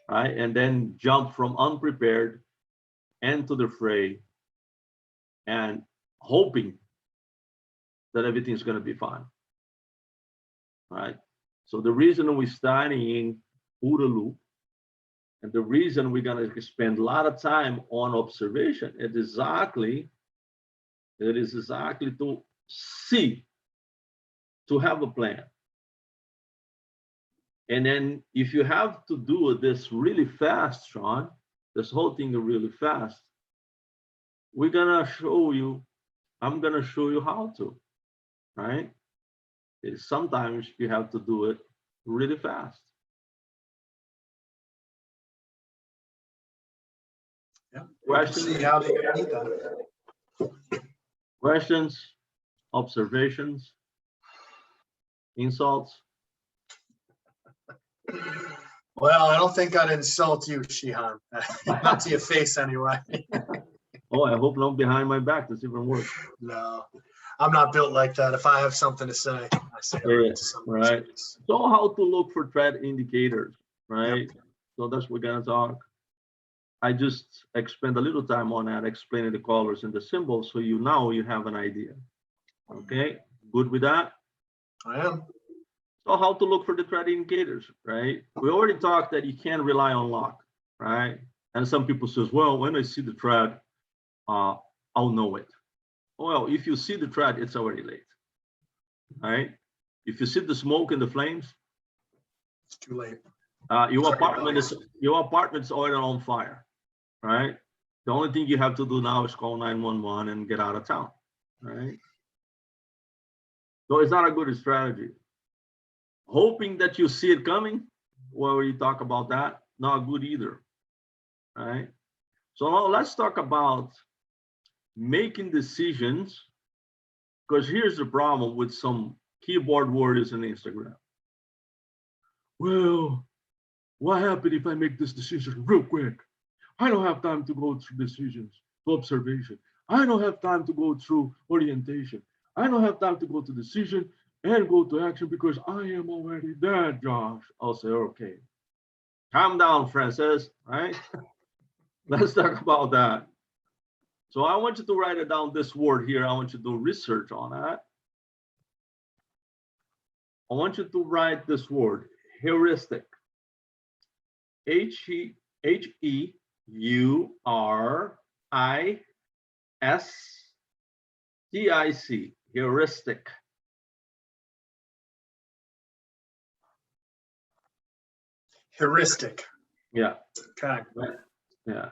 right? And then jump from unprepared into the fray and hoping that everything's going to be fine, right? So the reason we're studying OODA Loop and the reason we're going to spend a lot of time on observation is exactly to see, to have a plan. And then if you have to do this really fast, Sean, this whole thing really fast, we're gonna show you, I'm gonna show you how to, right? Sometimes you have to do it really fast. Yeah. Questions? See how they need that. Questions, observations, insults? Well, I don't think I'd insult you, Shihan. Not to your face anyway. Oh, I hope not behind my back. That's even worse. No, I'm not built like that. If I have something to say, I say it right to somebody. Right. So how to look for threat indicators, right? Yep. So that's what we're gonna talk. I just spend a little time on that, explaining the colors and the symbols, so you have an idea. Okay, good with that? I am. So how to look for the threat indicators, right? We already talked that you can't rely on luck, right? And some people says, well, when I see the threat, I'll know it. Well, if you see the threat, it's already late, right? If you see the smoke and the flames, It's too late. your apartment's already on fire, right? The only thing you have to do now is call 911 and get out of town, right? So it's not a good strategy. Hoping that you see it coming, well, you talk about that, not good either, right? So now let's talk about making decisions, because here's the problem with some keyboard warriors on Instagram. Well, what happens if I make this decision real quick? I don't have time to go through decisions, to observation. I don't have time to go through orientation. I don't have time to go to decision and go to action because I am already there, Josh. I'll say, okay, calm down, Francis, right? Let's talk about that. So I want you to write it down, this word here. I want you to do research on that. I want you to write this word, heuristic. Heuristic, heuristic. Heuristic. Yeah. Okay. Right. Yeah.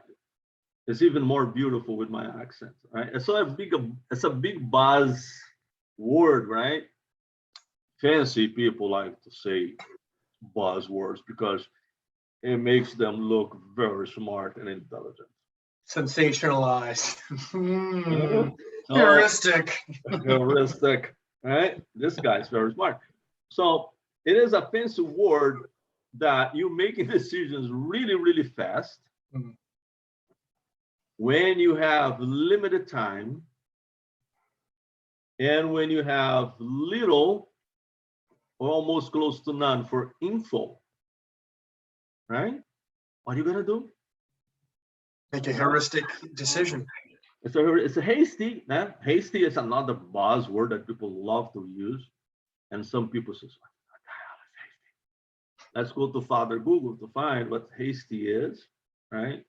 It's even more beautiful with my accent, right? It's a big buzz word, right? Fancy people like to say buzzwords because it makes them look very smart and intelligent. Sensationalized. So, heuristic. heuristic, right? This guy's very smart. So it is a fancy word that you're making decisions really, really fast. Mm. When you have limited time and when you have little or almost close to none for info, right? What are you gonna do? Make a heuristic decision. It's a hasty. Hasty is another buzzword that people love to use, and some people say, "What the hell is hasty?" Let's go to Father Google to find what hasty is, right?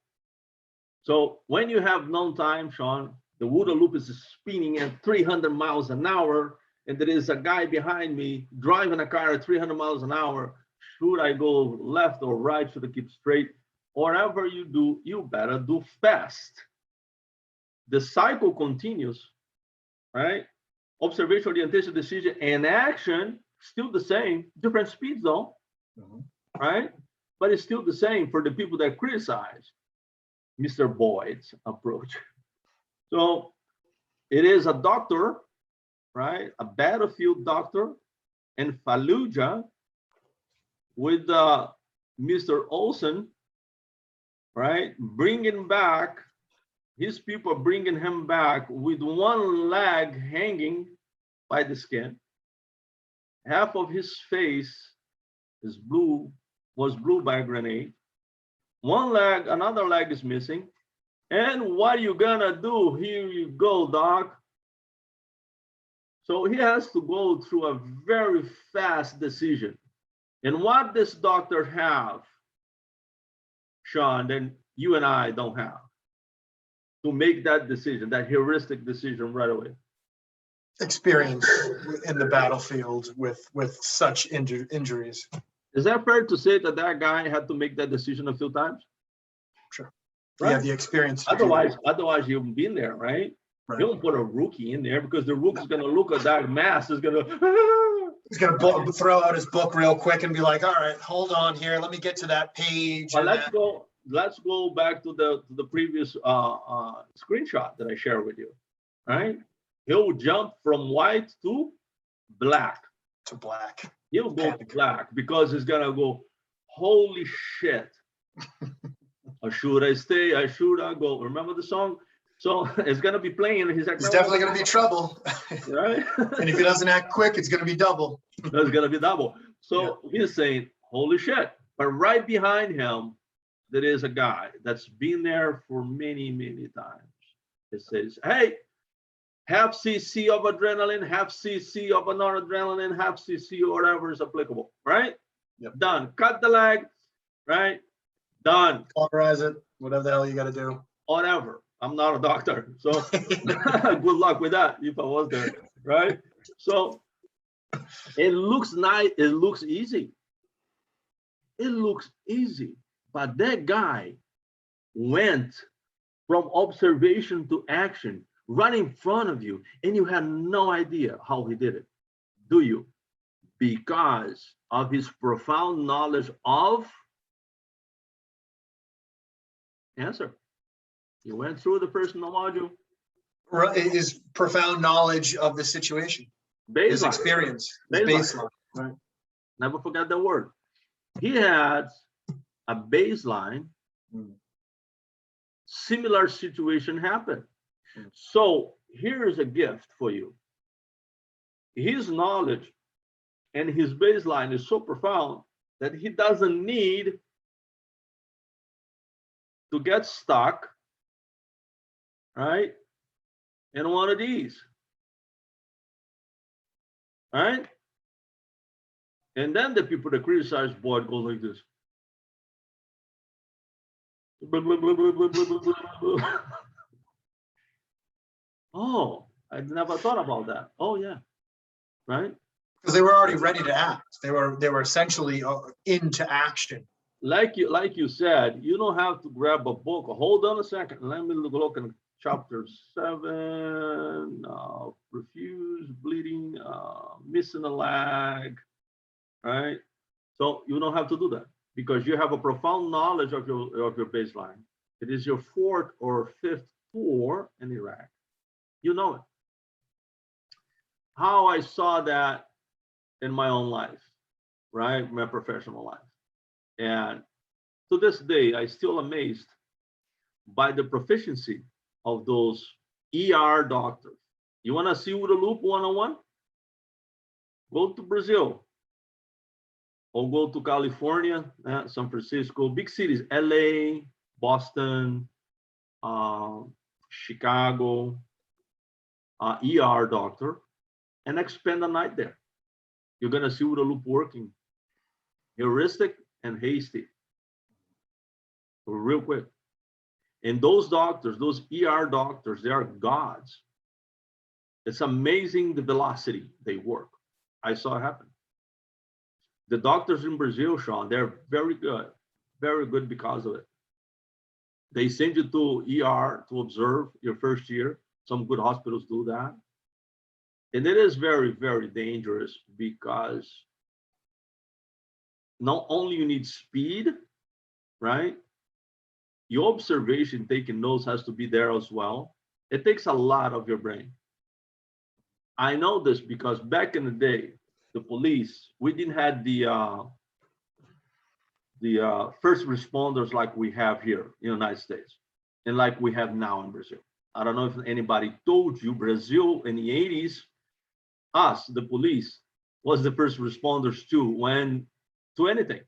So when you have no time, Sean, the OODA loop is spinning at 300 miles an hour, and there is a guy behind me driving a car at 300 miles an hour. Should I go left or right? Should I keep straight? Whatever you do, you better do fast. The cycle continues, right? Observation, orientation, decision, and action, still the same. Different speeds though, right? But it's still the same for the people that criticize Mr. Boyd's approach. So it is a doctor, right? A battlefield doctor in Fallujah with Mr. Olson, right? Bringing back, his people bringing him back with one leg hanging by the skin. Half of his face is blue, was blue by a grenade. One leg, another leg is missing. And what are you gonna do? Here you go, doc. So he has to go through a very fast decision. And what this doctor have, Sean, then you and I don't have to make that decision, that heuristic decision right away. Experience in the battlefield with such injuries. Is that fair to say that that guy had to make that decision a few times? Sure. Right? Yeah, the experience. Otherwise you haven't been there, right? Right. You don't put a rookie in there because the rookie's going to look at that mass, is going to. He's going to throw out his book real quick and be like, all right, hold on here. Let me get to that page. Well, let's go back to the previous screenshot that I shared with you, right? He'll jump from white to black. To black. He'll go to black because he's going to go, holy shit. Or should I stay? Or should I go? Remember the song? So it's going to be playing. He's like, it's definitely going to be trouble. Right? And if he doesn't act quick, it's going to be double. It's going to be double. So he's saying, holy shit. But right behind him, there is a guy that's been there for many, many times. It says, hey, half cc of adrenaline, half cc of noradrenaline, half cc or whatever is applicable, right? Yep. Done. Cut the leg, right? Done. Cauterize it, whatever the hell you got to do. Whatever. I'm not a doctor, so good luck with that if I was there, right? So it looks nice. It looks easy. It looks easy. But that guy went from observation to action right in front of you, and you had no idea how he did it, do you? Because of his profound knowledge of answer. You went through the personal module. His profound knowledge of the situation. Baseline. His experience. His baseline. Right. Never forget that word. He had a baseline, similar situation happened. So here's a gift for you. His knowledge and his baseline is so profound that he doesn't need to get stuck, right, in one of these, right? And then the people that criticize Boyd go like this. Blah, blah, blah, blah, blah, blah, blah, blah, blah. Oh, I never thought about that. Oh yeah, right? Because they were already ready to act. They were essentially into action. Like you said, you don't have to grab a book. Hold on a second. Let me look in chapter 7. Refuse, bleeding, missing a leg, right? So you don't have to do that because you have a profound knowledge of your baseline. It is your 4th or 5th tour in Iraq. You know it. How I saw that in my own life, right? My professional life. And to this day, I still amazed by the proficiency of those ER doctors. You want to see OODA Loop 101? Go to Brazil or go to California, San Francisco, big cities, LA, Boston, Chicago, ER doctor, and spend the night there. You're going to see OODA Loop working. Heuristic and hasty. Real quick. And those doctors, those ER doctors, they are gods. It's amazing the velocity they work. I saw it happen. The doctors in Brazil, Sean, they're very good because of it. They send you to ER to observe your first year. Some good hospitals do that. And it is very, very dangerous because not only you need speed, right? Your observation, taking notes has to be there as well. It takes a lot of your brain. I know this because back in the day, the police, we didn't have the first responders like we have here in the United States and like we have now in Brazil. I don't know if anybody told you, Brazil in the 80s, us, the police, was the first responders to anything.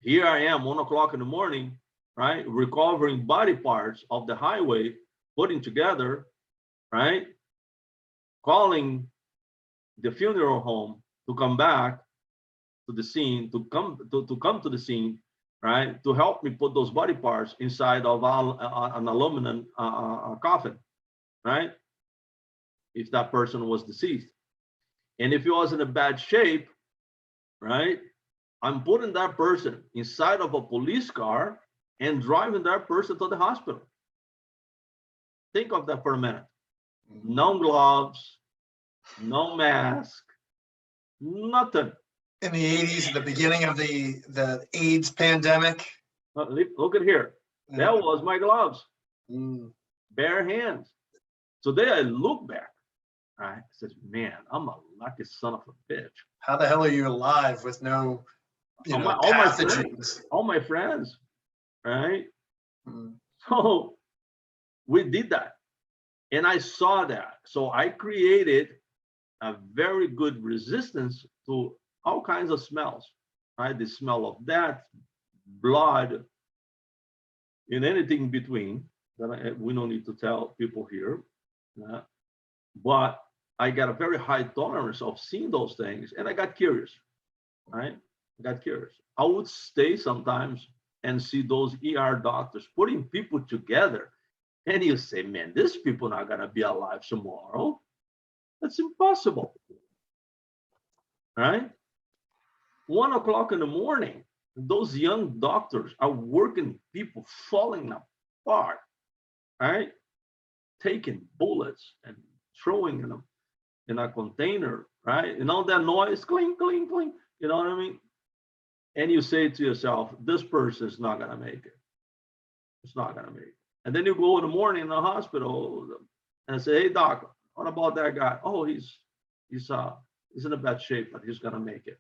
Here I am, 1 o'clock in the morning, right? Recovering body parts of the highway, putting together, right? Calling the funeral home to come back to the scene, to come to the scene, right? To help me put those body parts inside of an aluminum coffin, right? If that person was deceased. And if he was in a bad shape, right? I'm putting that person inside of a police car and driving that person to the hospital. Think of that for a minute. No gloves, no mask, nothing. In the 80s, the beginning of the AIDS pandemic. Look at here. That was my gloves. Bare hands. Today I look back. I says, man, I'm a lucky son of a bitch. How the hell are you alive with no, pathogens? All my friends, right? So we did that. And I saw that. So I created a very good resistance to all kinds of smells, right? The smell of death, blood, and anything between that we don't need to tell people here. But I got a very high tolerance of seeing those things, and I got curious, right? I got curious. I would stay sometimes and see those ER doctors putting people together, and you say, man, these people are not gonna be alive tomorrow. That's impossible, right? 1 o'clock in the morning, those young doctors are working people falling apart, right? Taking bullets and throwing them in a container, right? And all that noise, cling, cling, cling, you know what I mean? And you say to yourself, this person is not gonna make it. It's not gonna make it. And then you go in the morning in the hospital and say, hey doc, what about that guy? Oh, he's in a bad shape, but he's gonna make it.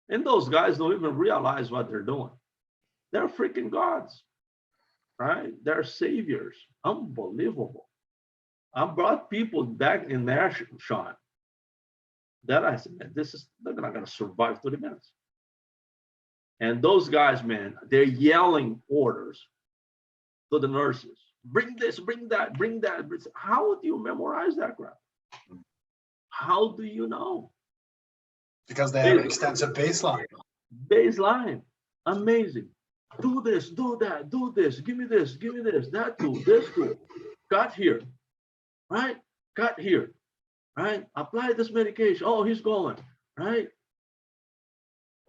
And those guys don't even realize what they're doing. They're freaking gods, right? They're saviors. Unbelievable. I brought people back in there, Sean, that I said, man, they're not going to survive 30 minutes. And those guys, man, they're yelling orders to the nurses. Bring this, bring that, bring that. How do you memorize that crap? How do you know? Because they have an extensive baseline. Baseline. Amazing. Do this, do that, do this. Give me this, that tool, this tool. Cut here, right? Cut here, right? Apply this medication. Oh, he's going, right?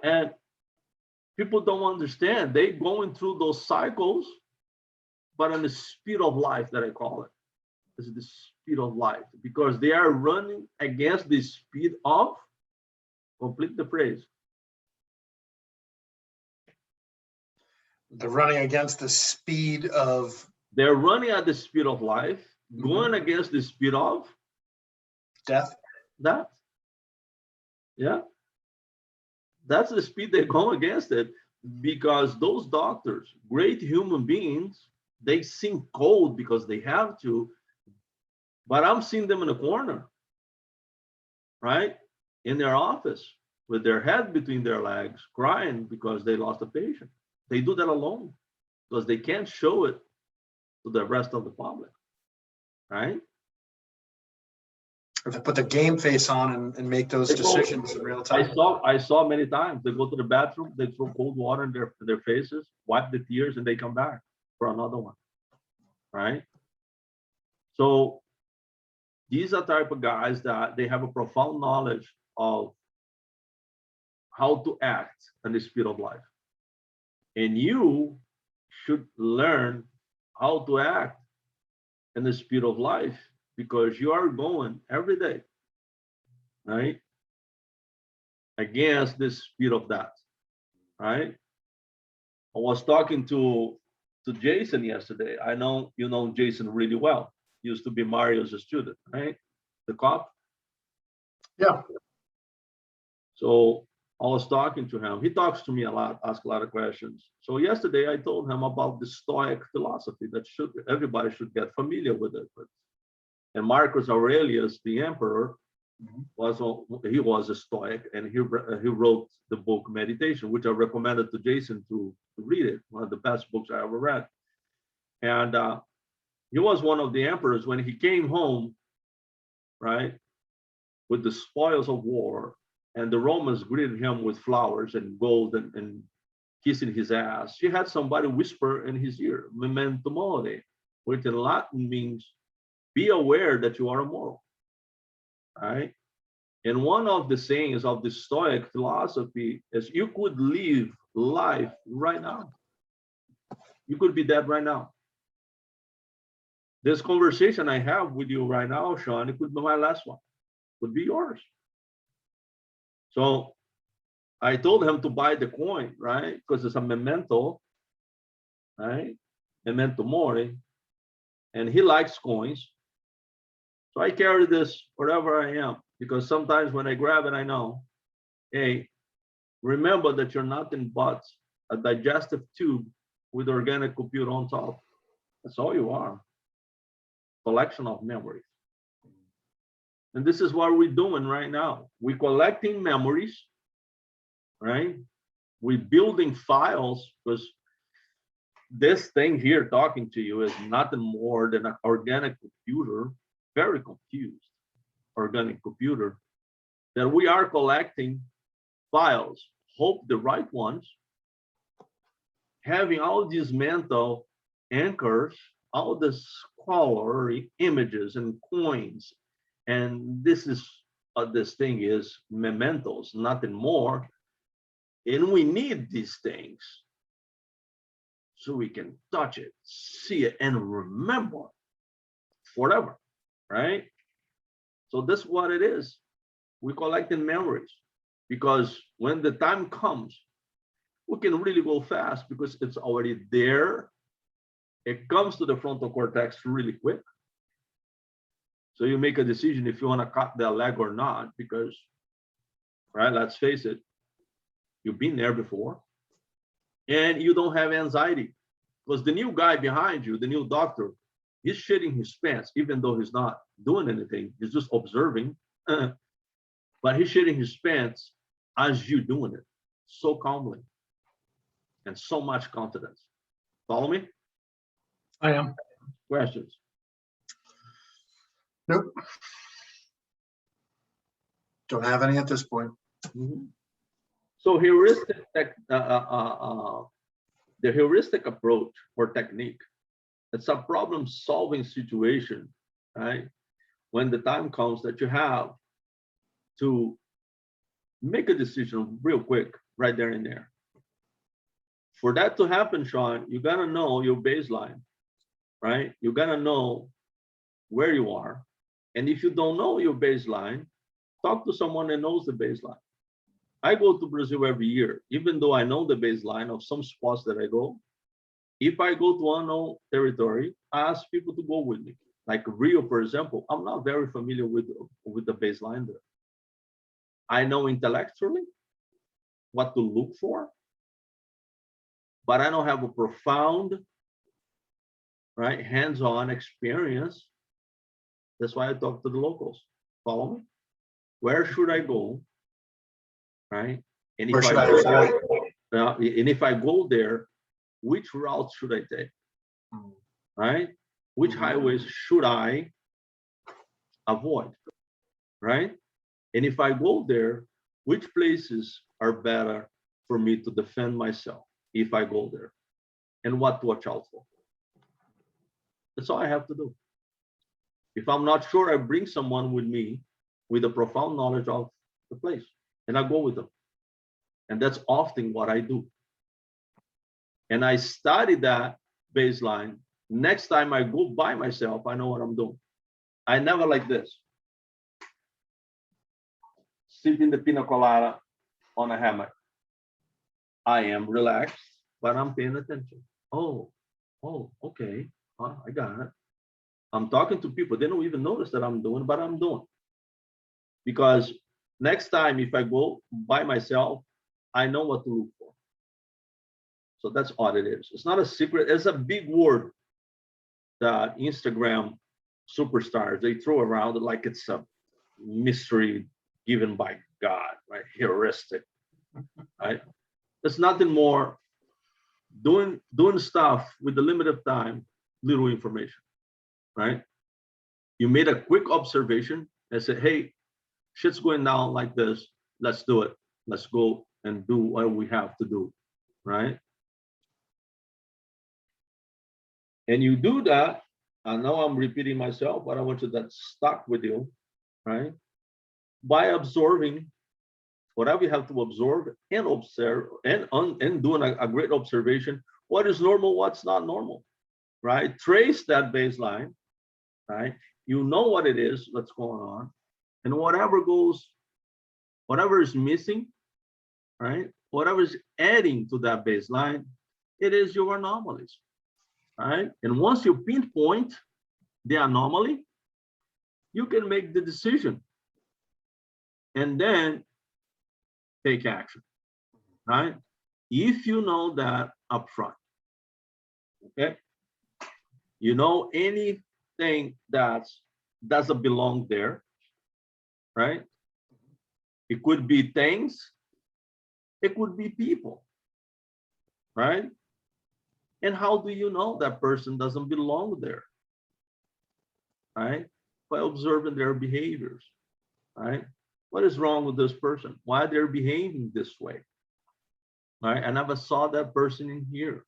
And people don't understand. They going through those cycles, but on the speed of life that I call it. Is the speed of life, because they are running against the speed of, complete the phrase. They're running against the speed of. They're running at the speed of life, going against the speed of death. That. Yeah. That's the speed they go against it, because those doctors, great human beings, they seem cold because they have to, but I'm seeing them in a corner, right? In their office with their head between their legs, crying because they lost a patient. They do that alone because they can't show it to the rest of the public, right? Or they put the game face on and make those decisions in real time. I saw many times they go to the bathroom, they throw cold water in their faces, wipe the tears, and they come back for another one, right? So these are type of guys that they have a profound knowledge of how to act in the speed of life. And you should learn how to act in the speed of life, because you are going every day, right? Against the speed of that, right? I was talking to Jason yesterday. I know you know Jason really well. Used to be Mario's student, right? The cop. Yeah. So I was talking to him. He talks to me a lot, asks a lot of questions. So yesterday I told him about the Stoic philosophy that everybody should get familiar with it. And Marcus Aurelius, the emperor, was a Stoic, and he wrote the book Meditation, which I recommended to Jason to read it. One of the best books I ever read. And he was one of the emperors when he came home, right, with the spoils of war, and the Romans greeted him with flowers and gold and kissing his ass. He had somebody whisper in his ear, "Memento mori," which in Latin means be aware that you are immortal, right? And one of the sayings of the Stoic philosophy is you could live life right now. You could be dead right now. This conversation I have with you right now, Sean, it could be my last one, could be yours. So I told him to buy the coin, right? Because it's a memento, right? Memento mori. And he likes coins. So I carry this wherever I am, because sometimes when I grab it, I know, hey, remember that you're nothing but a digestive tube with organic computer on top. That's all you are. Collection of memories. And this is what we're doing right now. We're collecting memories, right? We're building files, because this thing here talking to you is nothing more than an organic computer, very confused organic computer, that we are collecting files, hope the right ones, having all these mental anchors, all the scholarly images and coins. And this is what this thing is, mementos, nothing more. And we need these things so we can touch it, see it, and remember forever, right? So this is what it is. We're collecting memories, because when the time comes, we can really go fast because it's already there. It comes to the frontal cortex really quick. So you make a decision if you want to cut their leg or not, because, right, let's face it, You've been there before. And you don't have anxiety. Because the new guy behind you, the new doctor, he's shitting his pants, even though he's not doing anything. He's just observing. But he's shitting his pants as you doing it, so calmly and so much confidence. Follow me? I am. Questions? Nope. Don't have any at this point. Mm-hmm. So the heuristic approach or technique, it's a problem-solving situation, right? When the time comes that you have to make a decision real quick, right there and there. For that to happen, Sean, you gotta know your baseline, right? You gotta know where you are. And if you don't know your baseline, talk to someone that knows the baseline. I go to Brazil every year, even though I know the baseline of some spots that I go. If I go to unknown territory, I ask people to go with me. Like Rio, for example, I'm not very familiar with the baseline there. I know intellectually what to look for, but I don't have a profound, right, hands-on experience. That's why I talk to the locals. Follow me? Where should I go, right? And if I go there, and if I go there, which route should I take, right? Which highways should I avoid, right? And if I go there, which places are better for me to defend myself if I go there, and what to watch out for? That's all I have to do. If I'm not sure, I bring someone with me with a profound knowledge of the place, and I go with them. And that's often what I do. And I study that baseline. Next time I go by myself, I know what I'm doing. I never like this. Sipping the pina colada on a hammock. I am relaxed, but I'm paying attention. Oh, okay. I got it. I'm talking to people. They don't even notice that I'm doing, but I'm doing. Because next time, if I go by myself, I know what to look for. So that's all it is. It's not a secret. It's a big word that Instagram superstars, they throw around like it's a mystery given by God, right? Heuristic, right? It's nothing more doing stuff with the limited time, little information, right? You made a quick observation and said, hey, shit's going down like this. Let's do it. Let's go and do what we have to do, right? And you do that. I know I'm repeating myself, but I want you to stuck with you, right? By absorbing whatever you have to absorb and observe and doing a great observation. What is normal? What's not normal, right? Trace that baseline, right? You know what it is that's going on, and whatever is missing, right? Whatever is adding to that baseline, it is your anomalies, right? And once you pinpoint the anomaly, you can make the decision and then take action, right? If you know that upfront, okay? You know anything that doesn't belong there, right? It could be things, it could be people, right? And how do you know that person doesn't belong there, right? By observing their behaviors, right? What is wrong with this person? Why they're behaving this way, right? I never saw that person in here.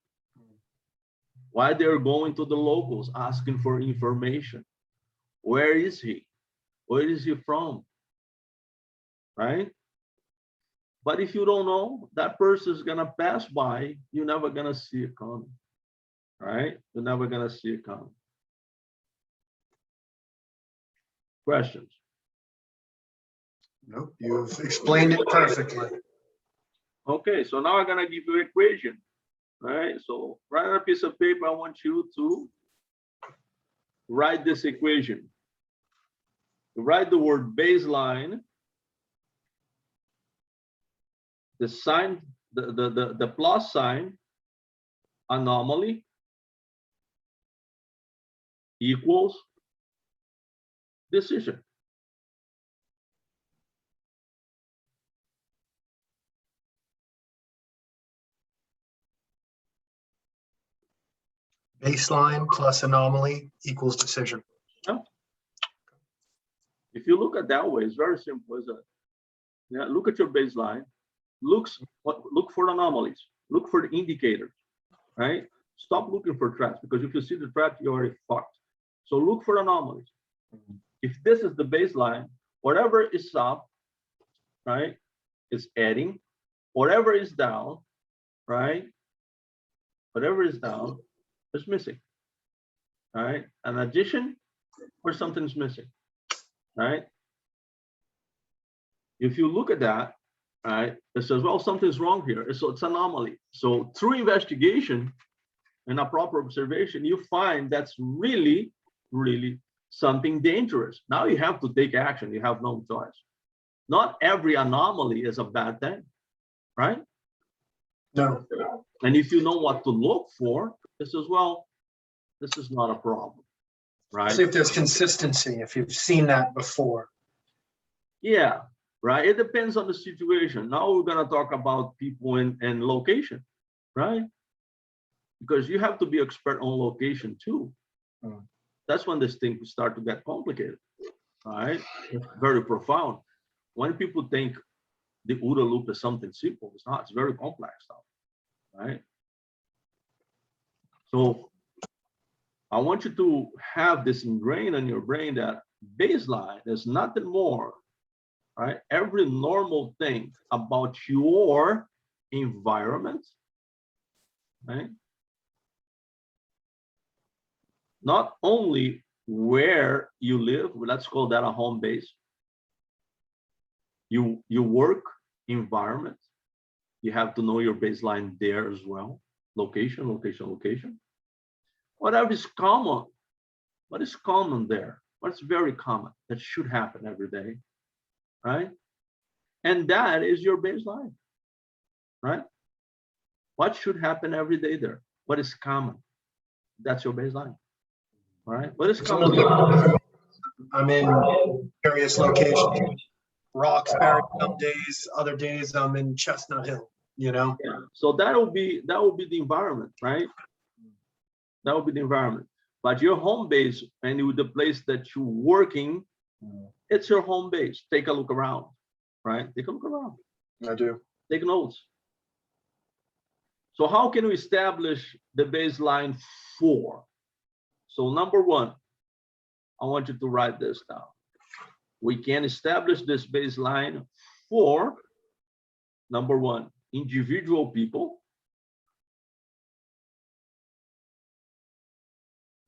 Why they're going to the locals asking for information. Where is he? Where is he from? Right? But if you don't know, that person is gonna pass by, you're never gonna see it coming. Right? You're never gonna see it coming. Questions? Nope, you've explained it perfectly. Okay, so now I'm gonna give you an equation. Right? So write on a piece of paper, I want you to write this equation. Write the word baseline the sign, the plus sign, anomaly equals decision. Baseline plus anomaly equals decision. Yeah. If you look at that way, it's very simple, isn't it? Yeah, look at your baseline. Look for anomalies. Look for the indicators, right? Stop looking for traps, because if you see the trap, you're already fucked. So look for anomalies. If this is the baseline, whatever is up, right, is adding. Whatever is down, right? Whatever is down is missing, right? An addition where something's missing, right? If you look at that, right, it says, well, something's wrong here. So it's anomaly. So through investigation and a proper observation, you find that's really, really something dangerous. Now you have to take action. You have no choice. Not every anomaly is a bad thing, right? No. And if you know what to look for, this is, well, this is not a problem, right? See if there's consistency, if you've seen that before. Yeah, right. It depends on the situation. Now we're going to talk about people and location, right? Because you have to be expert on location too. That's when this thing start to get complicated, right? Very profound. When people think the OODA loop is something simple, it's not. It's very complex stuff, right? So I want you to have this ingrained in your brain that baseline is nothing more, right? Every normal thing about your environment, right? Not only where you live, let's call that a home base. You work environment, you have to know your baseline there as well. Location, location, location. Whatever is common, what is common there? What's very common that should happen every day, right? And that is your baseline, right? What should happen every day there? What is common? That's your baseline, right? What is common? I'm in various locations. Roxbury some days, other days I'm in Chestnut Hill, you know? Yeah. So that will be the environment, right? That will be the environment. But your home base and the place that you're working, it's your home base. Take a look around, right? Take a look around. I do. Take notes. So how can we establish the baseline for? So number one, I want you to write this down. We can establish this baseline for, number one, individual people,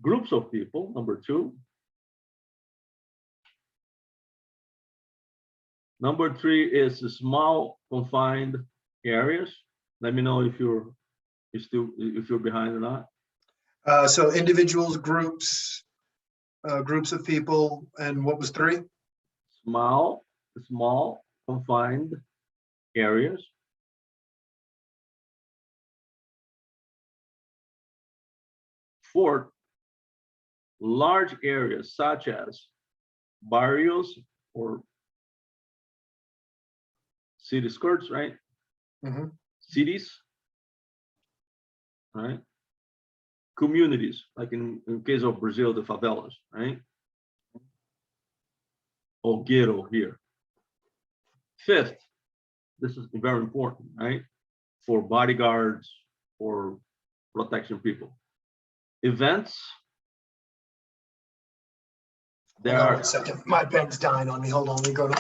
groups of people, number two. Number three is small confined areas. Let me know if you're behind or not. So individuals, groups of people, and what was three? Small confined areas. Fourth, large areas such as barrios or city skirts, right? Cities, right? Communities, like in case of Brazil, the favelas, right? Or ghetto here. Fifth, this is very important, right? For bodyguards or protection people. Events. There Hold on are 1 second. My pen's dying on me. Hold on. Let me grab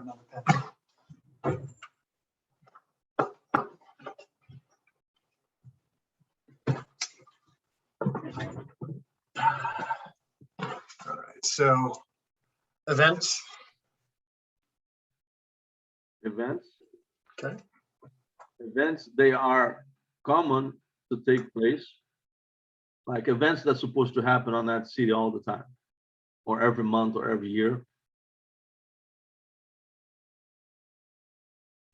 another pen. All right. So events. Okay. Events, they are common to take place, like events that's supposed to happen on that city all the time, or every month or every year.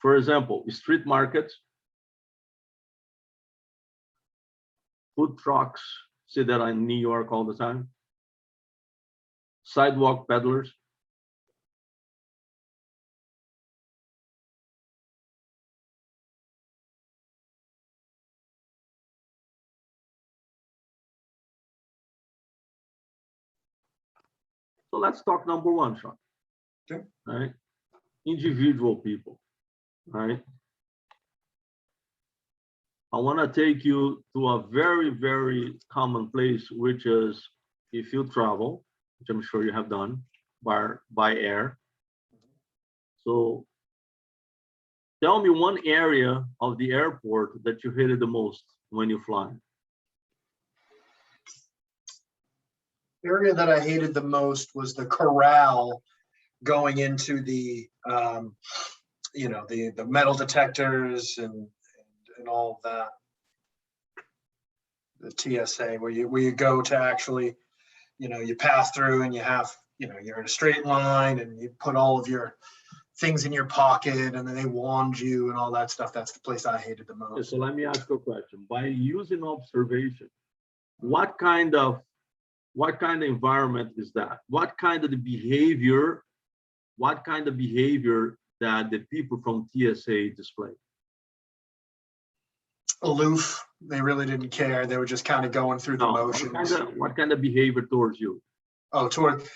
For example, street markets, food trucks, see that in New York all the time, sidewalk peddlers, so let's talk number one, Sean. Okay. Right? Individual people, right? I want to take you to a very, very common place, which is if you travel, which I'm sure you have done by air. So tell me one area of the airport that you hated the most when you fly. The area that I hated the most was the corral going into the, you know, the metal detectors and all of that. The TSA, where you go to actually, you know, you pass through and you have, you know, you're in a straight line and you put all of your things in your pocket and then they wand you and all that stuff. That's the place I hated the Okay, most. so let me ask you a question. By using observation, what kind of environment is that? What kind of behavior that the people from TSA display? Aloof. They really didn't care. They were just kind of going through the No, motions. what kind of behavior towards you? Oh, towards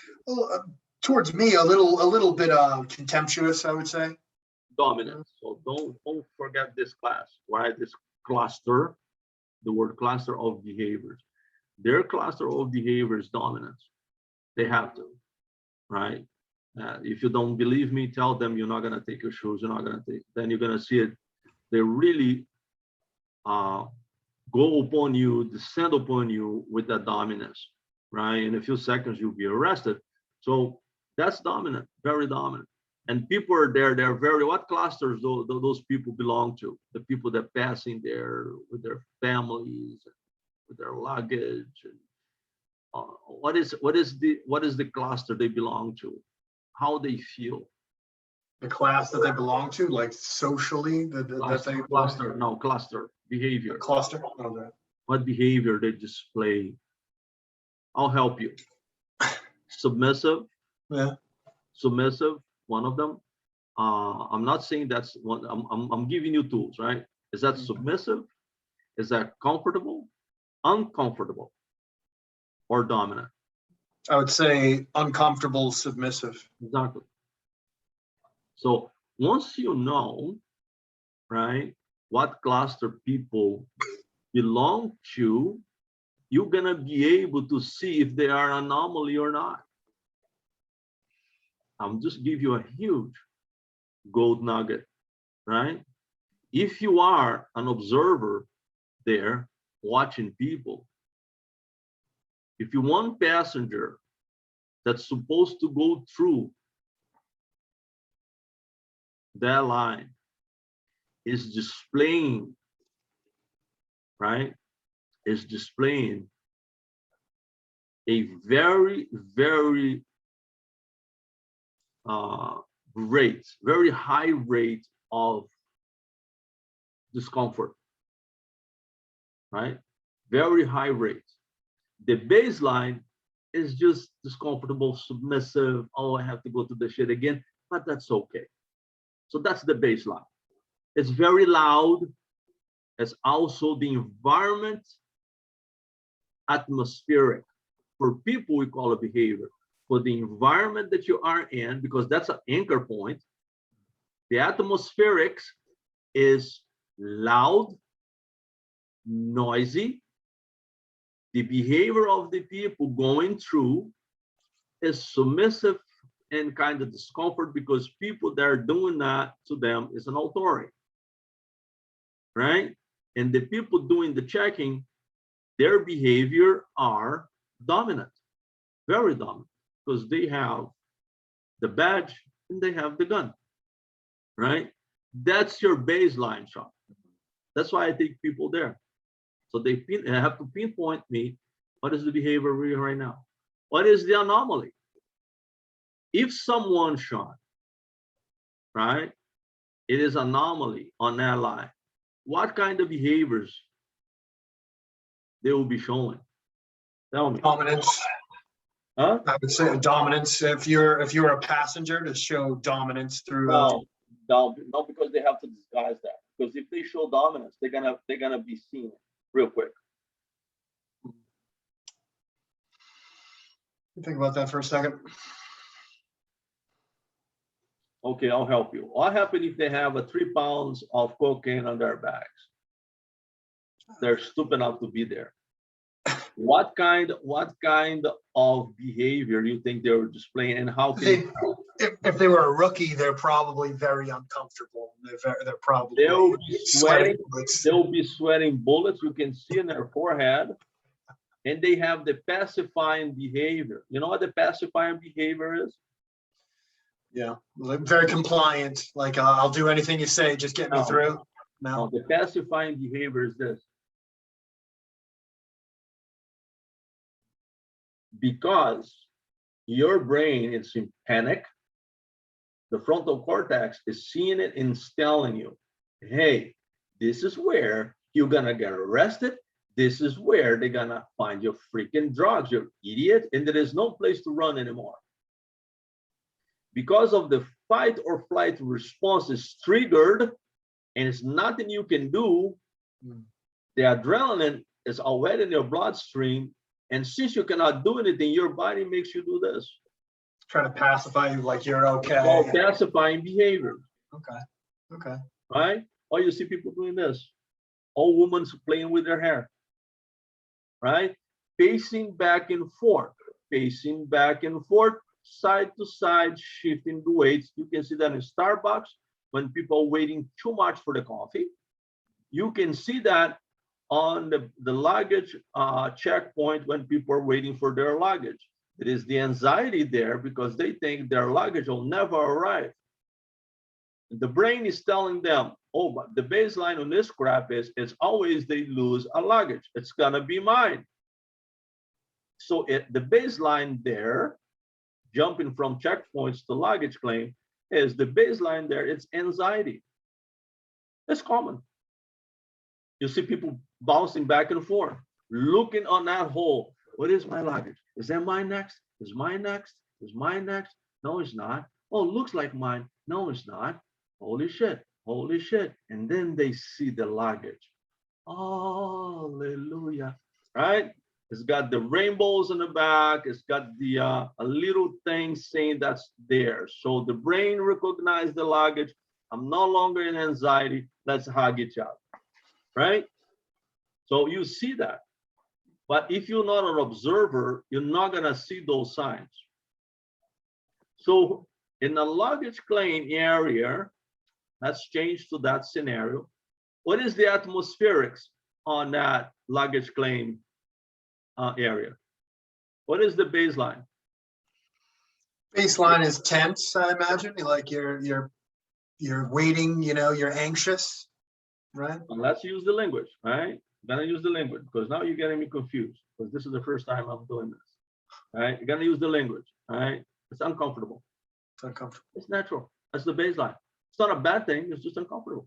me, a little bit contemptuous, I would say. Dominance. So don't forget this class, right? This cluster, the word cluster of behaviors. Their cluster of behaviors dominance. They have to, right? If you don't believe me, tell them you're not gonna take your shoes. You're not gonna take. Then you're gonna see it. They really go upon you, descend upon you with that dominance, right? In a few seconds, you'll be arrested. So that's dominant, very dominant. And people are there, they're very, what clusters those people belong to? The people that pass in there with their families, with their luggage. And, what is the cluster they belong to? How they feel? The class that they belong to, like socially, Cluster behavior. Cluster. Okay. What behavior they display? I'll help you. Submissive. Yeah. Submissive. One of them. I'm not saying that's one. I'm giving you tools, right? Is that submissive? Is that comfortable? Uncomfortable? Or dominant? I would say uncomfortable, submissive. Exactly. So once you know, right, what cluster people belong to, you're gonna be able to see if they are an anomaly or not. I'm just give you a huge gold nugget, right? If you are an observer there watching people, if you one passenger that's supposed to go through that line is displaying, right? Is displaying a very, very very high rate of discomfort, right? Very high rate. The baseline is just discomfortable, submissive. Oh, I have to go to the shit again, but that's okay. So that's the baseline. It's very loud. It's also the environment, atmospheric. For people, we call it behavior. For the environment that you are in, because that's an anchor point, the atmospherics is loud, noisy. The behavior of the people going through is submissive and kind of discomfort because people that are doing that to them is an authority, right? And the people doing the checking, their behavior are dominant, very dominant, because they have the badge and they have the gun, right? That's your baseline shot. That's why I take people there. So they have to pinpoint me, what is the behavior right now? What is the anomaly? If someone shot, right, it is anomaly on that line. What kind of behaviors they will be showing? Tell me. Dominance. Huh? I would say dominance. If you're a passenger, to show dominance through. No, because they have to disguise that. Because if they show dominance, they're gonna be seen real quick. Think about that for a second. Okay, I'll help you. What happens if they have 3 pounds of cocaine on their bags? They're stupid enough to be there. What kind of behavior do you think they were displaying, and how can If they were a rookie, they're probably very uncomfortable. They're probably they'll be sweating. bullets. They'll be sweating bullets. You can see in their forehead, and they have the pacifying behavior. You know what the pacifying behavior is? Yeah, very compliant. Like I'll do anything you say, just get me through. No, the pacifying behavior is this. Because your brain is in panic, the frontal cortex is seeing it and telling you, hey, this is where you're gonna get arrested. This is where they're gonna find your freaking drugs, you idiot, and there is no place to run anymore. Because of the fight or flight response is triggered, and it's nothing you can do, the adrenaline is already in your bloodstream, and since you cannot do anything, your body makes you do this. Trying to pacify you like you're okay. It's called pacifying behavior. Okay. Right? Or you see people doing this. All women playing with their hair. Right? Pacing back and forth, side to side, shifting the weights. You can see that in Starbucks when people are waiting too much for the coffee. You can see that on the luggage checkpoint when people are waiting for their luggage. There is the anxiety there because they think their luggage will never arrive. The brain is telling them, oh, but the baseline on this crap is it's always they lose a luggage. It's gonna be mine. So the baseline there, jumping from checkpoints to luggage claim, is the baseline there, it's anxiety. It's common. You see people bouncing back and forth, looking on that hole. What is my luggage? Is that mine next? Is mine next? Is mine next? No, it's not. Oh, looks like mine. No, it's not. Holy shit, holy shit. And then they see the luggage. Hallelujah, right? It's got the rainbows in the back. It's got the a little thing saying that's there. So the brain recognized the luggage. I'm no longer in anxiety. Let's hug each other, right? So you see that. But if you're not an observer, you're not gonna see those signs. So in the luggage claim area, let's change to that scenario. What is the atmospherics on that luggage claim area? What is the baseline? Baseline is tense, I imagine. Like you're waiting, you're anxious, right? And let's use the language, right? I'm gonna use the language because now you're getting me confused because this is the first time I'm doing this. Right? You're gonna use the language, right? It's uncomfortable. It's uncomfortable. It's natural. That's the baseline. It's not a bad thing, it's just uncomfortable.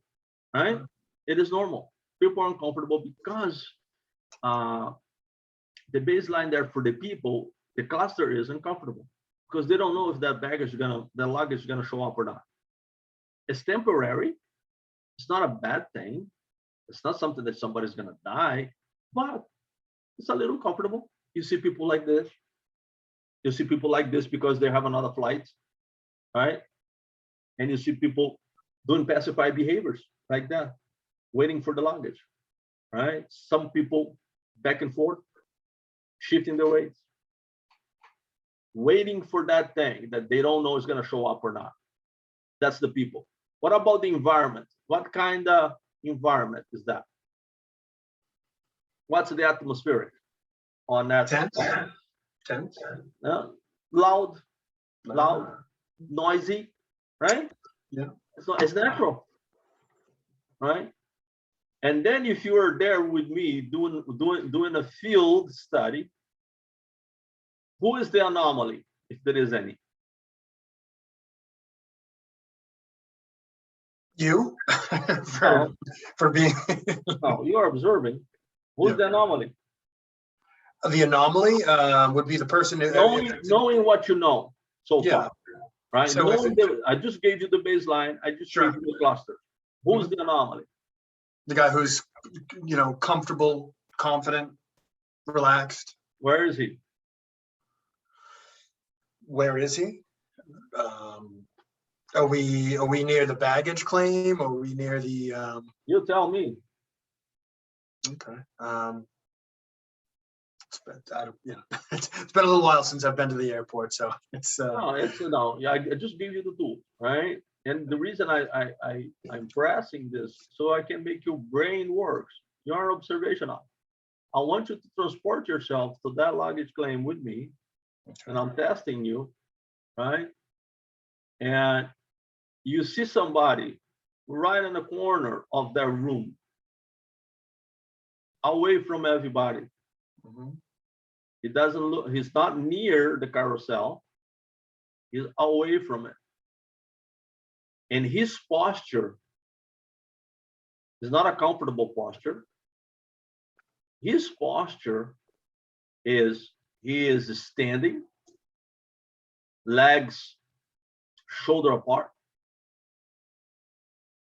Right? It is normal. People are uncomfortable because the baseline there for the people, the cluster is uncomfortable because they don't know if that baggage is the luggage is gonna show up or not. It's temporary. It's not a bad thing. It's not something that somebody's gonna die, but it's a little comfortable. You see people like this. You see people like this because they have another flight, right? And you see people doing pacified behaviors like that, waiting for the luggage, right? Some people back and forth, shifting their weights, waiting for that thing that they don't know is gonna show up or not. That's the people. What about the environment? What kind of environment is that? What's the atmospheric on that? Tense. Loud, noisy, right? Yeah. It's natural, right? And then if you are there with me doing a field study, who is the anomaly, if there is any? You No, for being no, you are observing. Who's Yeah. the anomaly? the anomaly would be the person who, Knowing what you know so Yeah. far, right? So if I just gave you the baseline. I just Sure. gave you the cluster. Who's the anomaly? the guy who's comfortable, confident, relaxed. Where is he? Where is he? Are we near the baggage claim? Are we near the You tell me. okay? It's been a little while since I've been to the airport, so it's No. Yeah, I just gave you the tool, right? And the reason I'm pressing this so I can make your brain works. You're observational. I want you to transport yourself to that luggage claim with me, and I'm testing you, right? And you see somebody right in the corner of their room, away from everybody. He doesn't look, he's not near the carousel, he's away from it. And his posture is not a comfortable posture. His posture is he is standing, legs shoulder apart,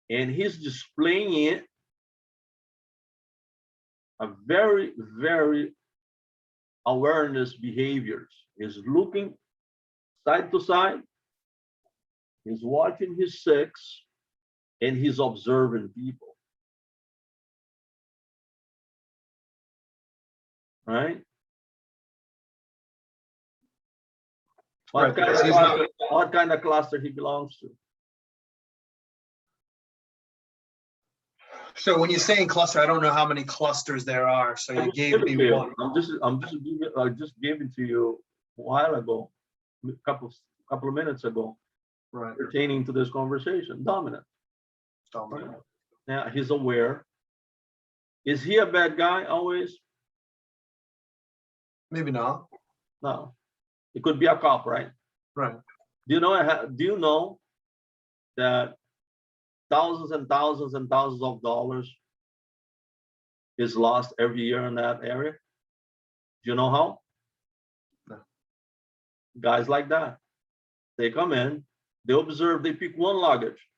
and he's displaying it a very, very awareness behaviors. He's looking side to side, he's watching his six, and he's observing people. Right? What kind of cluster he belongs to? So when you're saying cluster, I don't know how many clusters there are. So you gave me one. I just gave it to you a while ago, a couple of minutes ago, Right. pertaining to this conversation. Dominant. Dominant. Now he's aware. Is he a bad guy always? Maybe not. No. It could be a cop, right? Right. Do you know that thousands and thousands and thousands of dollars is lost every year in that area? Do you know how? No. Guys like that. They come in, they observe, they pick one luggage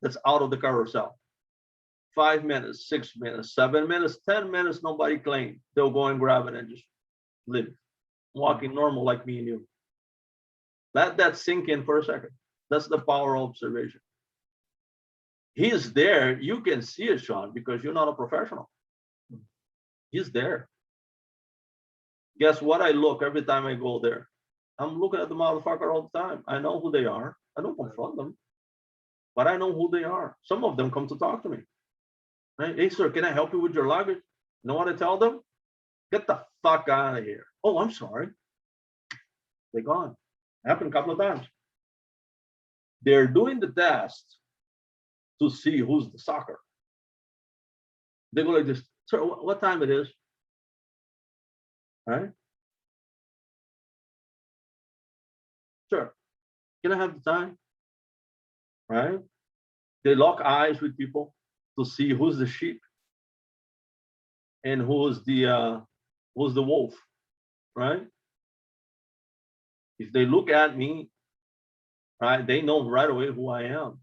that's out of the carousel. 5 minutes, 6 minutes, 7 minutes, 10 minutes, nobody claimed. They'll go and grab it and just leave. Walking normal like me and you. Let that sink in for a second. That's the power of observation. He's there. You can see it, Sean, because you're not a professional. He's there. Guess what? I look every time I go there. I'm looking at the motherfucker all the time. I know who they are. I don't confront them, but I know who they are. Some of them come to talk to me. Hey, sir, can I help you with your luggage? You know what I tell them? Get the fuck out of here. Oh, I'm sorry. They're gone. Happened a couple of times. They're doing the test to see who's the sucker. They go like this, sir, what time it is? Right? Sure. Can I have the time? Right? They lock eyes with people to see who's the sheep and who's the wolf, right? If they look at me, right, they know right away who I am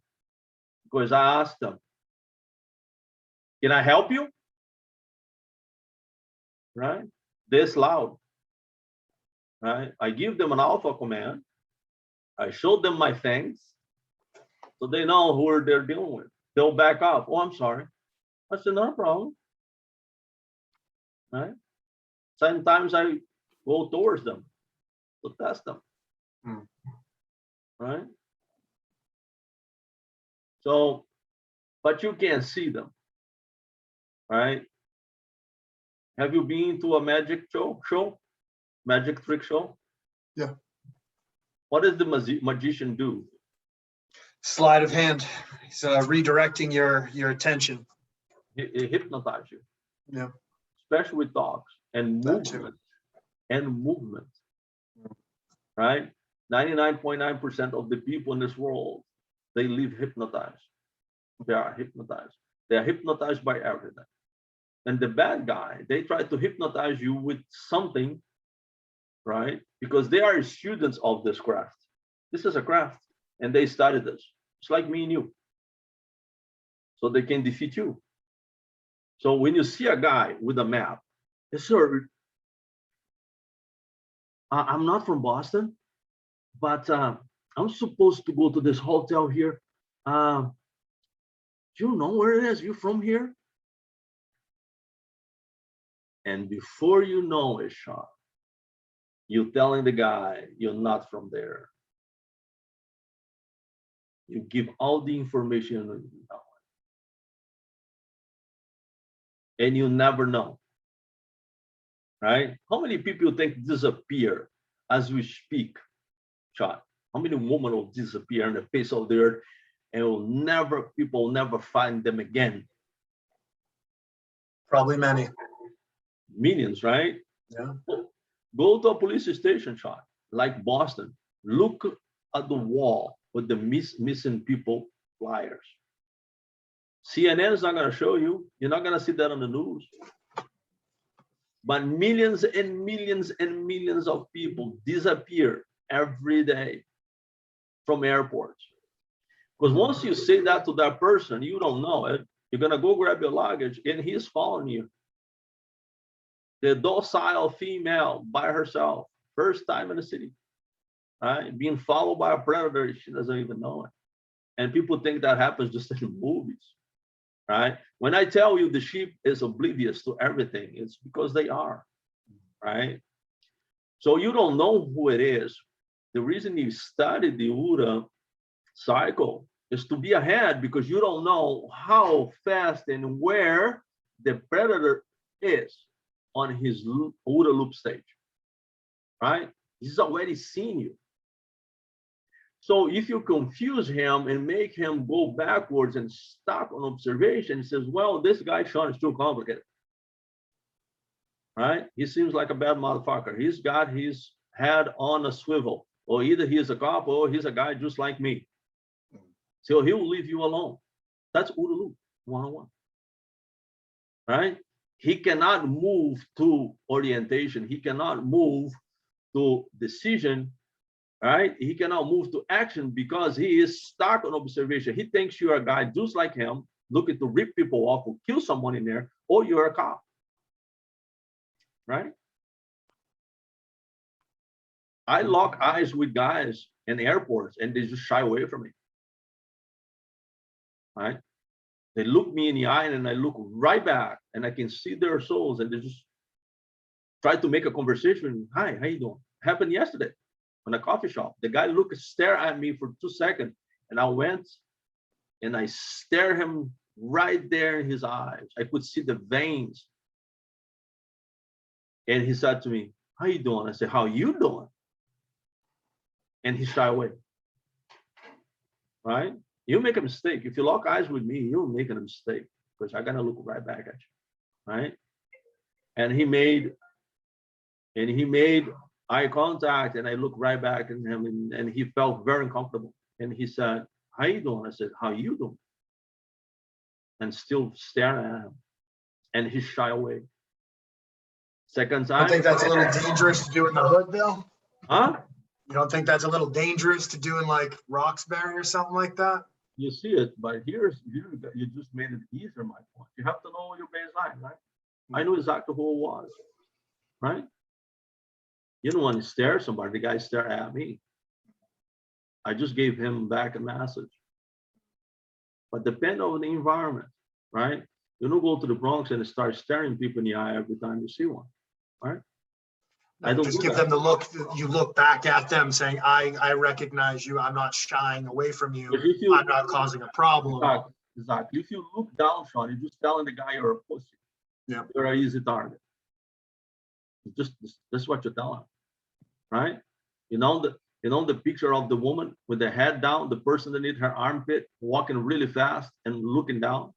because I asked them, can I help you? Right? This loud, right? I give them an alpha command. I show them my things so they know who they're dealing with. They'll back off. Oh, I'm sorry. I said, no problem. Right? Sometimes I go towards them to test them. Right? So, but you can't see them. Right? Have you been to a magic show? Magic trick show? Yeah. What does the magician do? Sleight of hand. He's redirecting your attention. He hypnotizes you. Yeah. Especially with talks and movement. And movement. Right? 99.9% of the people in this world, they live hypnotized. They are hypnotized. They are hypnotized by everything. And the bad guy, they try to hypnotize you with something, right? Because they are students of this craft. This is a craft, and they studied this. It's like me and you. So they can defeat you. So when you see a guy with a map, yes, sir, I'm not from Boston, but I'm supposed to go to this hotel here. Do you know where it is? You from here? And before you know it, Sean, you're telling the guy you're not from there. You give all the information you know, and you never know, right? How many people you think disappear as we speak, Sean? How many women will disappear on the face of the earth and people will never find them again? Probably many. Millions, right? Yeah. Go to a police station, Sean, like Boston. Look at the wall with the missing people flyers. CNN is not going to show you. You're not going to see that on the news. But millions and millions and millions of people disappear every day from airports. Because once you say that to that person, you don't know it. You're going to go grab your luggage and he's following you. The docile female by herself, first time in the city, right? Being followed by a predator, she doesn't even know it. And people think that happens just in movies, right? When I tell you the sheep is oblivious to everything, it's because they are, right? So you don't know who it is. The reason you study the OODA cycle is to be ahead, because you don't know how fast and where the predator is on his OODA loop stage, right? He's already seen you. So if you confuse him and make him go backwards and stuck on observation, he says, well, this guy, Sean, is too complicated, right? He seems like a bad motherfucker. He's got his head on a swivel, or either he's a cop or he's a guy just like me. So he will leave you alone. That's OODA Loop 101, right? He cannot move to orientation. He cannot move to decision, right? He cannot move to action because he is stuck on observation. He thinks you're a guy just like him, looking to rip people off or kill someone in there, or you're a cop, right? I lock eyes with guys in airports and they just shy away from me, right? They look me in the eye and I look right back and I can see their souls and they just try to make a conversation. Hi, how you doing? Happened yesterday in a coffee shop. The guy stare at me for 2 seconds and I went and I stare him right there in his eyes. I could see the veins. And he said to me, how you doing? I said, how you doing? And he shy away, right? You make a mistake. If you lock eyes with me, you're making a mistake because I'm gonna look right back at you, right? And he made eye contact, and I looked right back at him, and he felt very uncomfortable. And he said, "How you doing?" I said, "How you doing?" And still staring at him, and he shy away. Second time. I think that's a little dangerous to do in the hood, Bill. Huh? You don't think that's a little dangerous to do in like Roxbury or something like that? You see it, but you just made it easier, my point. You have to know your baseline, right? I knew exactly who it was, right? You don't want to stare at somebody, the guy stared at me. I just gave him back a message. But depend on the environment, right? You don't go to the Bronx and start staring people in the eye every time you see one, right? I don't just give them the look. You look back at them saying, I recognize you. I'm not shying away from you. I'm not causing a problem. Exactly. If you look down, Sean, you're just telling the guy you're a pussy. Yeah. You're an easy target. That's what you're telling him, right? You know the picture of the woman with the head down, the person underneath her armpit, walking really fast and looking down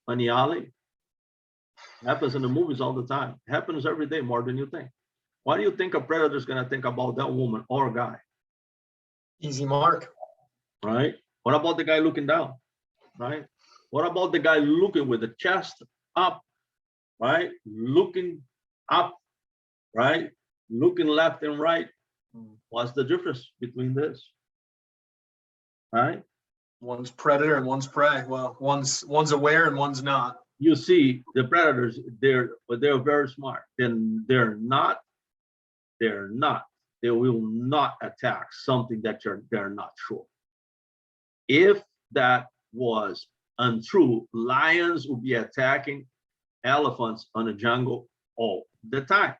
on the alley. Happens in the movies all the time. Happens every day more than you think. Why do you think a predator is going to think about that woman or guy? Easy mark. Right? What about the guy looking down? right? What about the guy looking with the chest up, right? Looking up, right? Looking left and right. What's the difference between this? Right? One's predator and one's prey. Well, one's aware and one's not. You see, the predators, they're very smart. Then they will not attack something that they're not sure. If that was untrue, lions would be attacking elephants on the jungle all the time.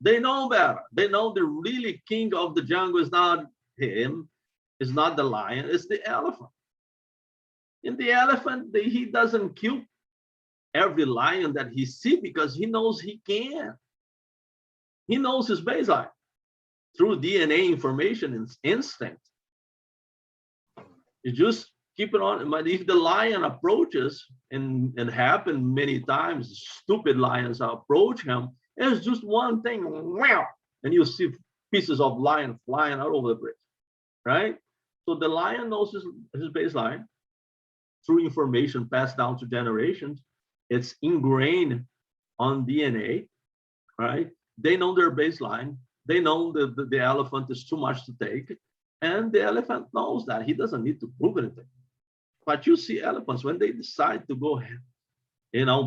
They know better. They know the really king of the jungle is not him, it's not the lion, it's the elephant. And the elephant, he doesn't kill every lion that he sees because he knows he can. He knows his baseline through DNA information and instinct. You just keep it on. But if the lion approaches, and it happened many times, stupid lions approach him, it's just one thing, wow, and you see pieces of lion flying all over the place, right? So the lion knows his baseline through information passed down to generations. It's ingrained on DNA, right? They know their baseline. They know that the elephant is too much to take. And the elephant knows that. He doesn't need to prove anything. But you see elephants, when they decide to go,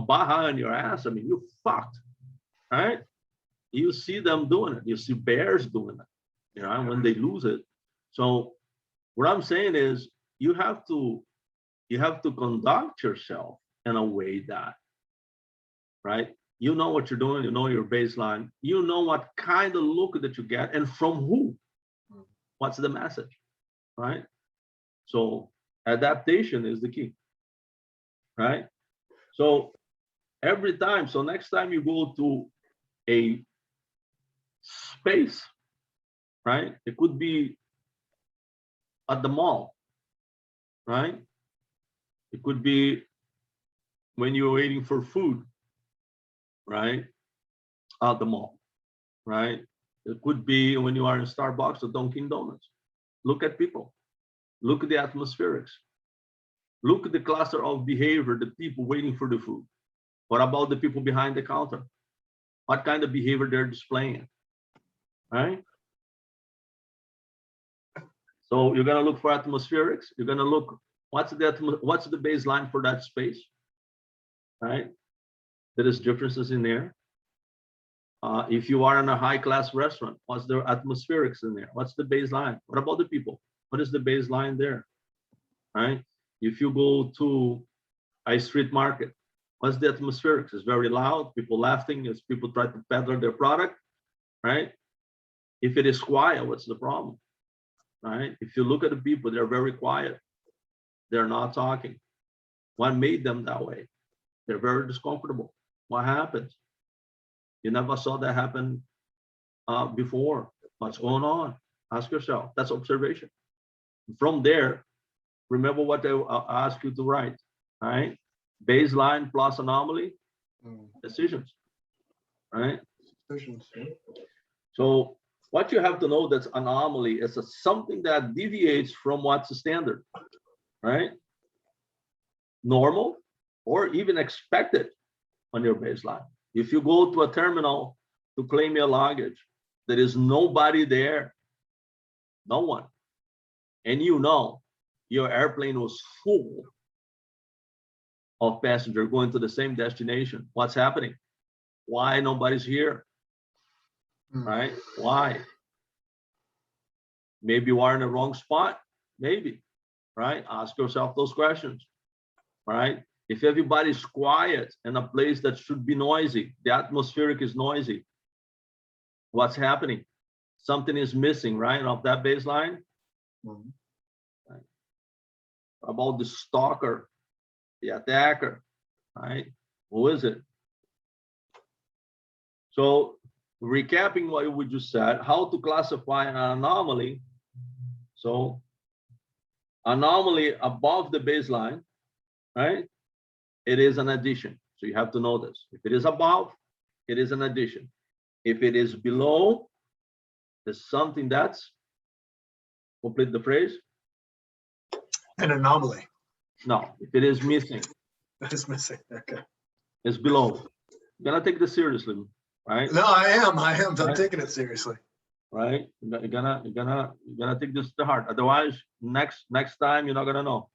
baha on your ass, I mean, you're fucked, right? You see them doing it. You see bears doing it, when they lose it. So what I'm saying is you have to conduct yourself in a way that, right? You know what you're doing, you know your baseline, you know what kind of look that you get and from who. What's the message, right? So adaptation is the key, right? So every time, so next time you go to a space, right? It could be at the mall, right? It could be when you're waiting for food, right? At the mall, right? It could be when you are in Starbucks or Dunkin' Donuts. Look at people. Look at the atmospherics. Look at the cluster of behavior, the people waiting for the food. What about the people behind the counter? What kind of behavior they're displaying, right? So you're gonna look for atmospherics. You're gonna look, what's the baseline for that space, right? There is differences in there. If you are in a high-class restaurant, what's the atmospherics in there? What's the baseline? What about the people? What is the baseline there, right? If you go to a street market, what's the atmospherics? It's very loud, people laughing as people try to peddle their product, right? If it is quiet, what's the problem, right? If you look at the people, they're very quiet. They're not talking. What made them that way? They're very discomfortable. What happened? You never saw that happen before. What's going on? Ask yourself. That's observation. From there, remember what I asked you to write, right? Baseline plus anomaly, decisions, right? Decisions. So what you have to know that's anomaly is something that deviates from what's standard, right? Normal or even expected on your baseline. If you go to a terminal to claim your luggage, there is nobody there, no one. And your airplane was full of passengers going to the same destination. What's happening? Why nobody's here, right? Why? Maybe you are in the wrong spot, maybe, right? Ask yourself those questions, right? If everybody's quiet in a place that should be noisy, the atmospheric is noisy, what's happening? Something is missing, right, of that baseline. Right. About the stalker, the attacker, right? Who is it? So recapping what we just said, how to classify an anomaly. So anomaly above the baseline, right? It is an addition. So you have to know this. If it is above, it is an addition. If it is below, there's something that's, complete the phrase. An anomaly. No, if it is missing, That is missing. Okay. it's below. You gotta take this seriously, right? No, I am. I'm Right. taking it seriously. Right? You're gonna take this to heart. Otherwise, next time you're not gonna know.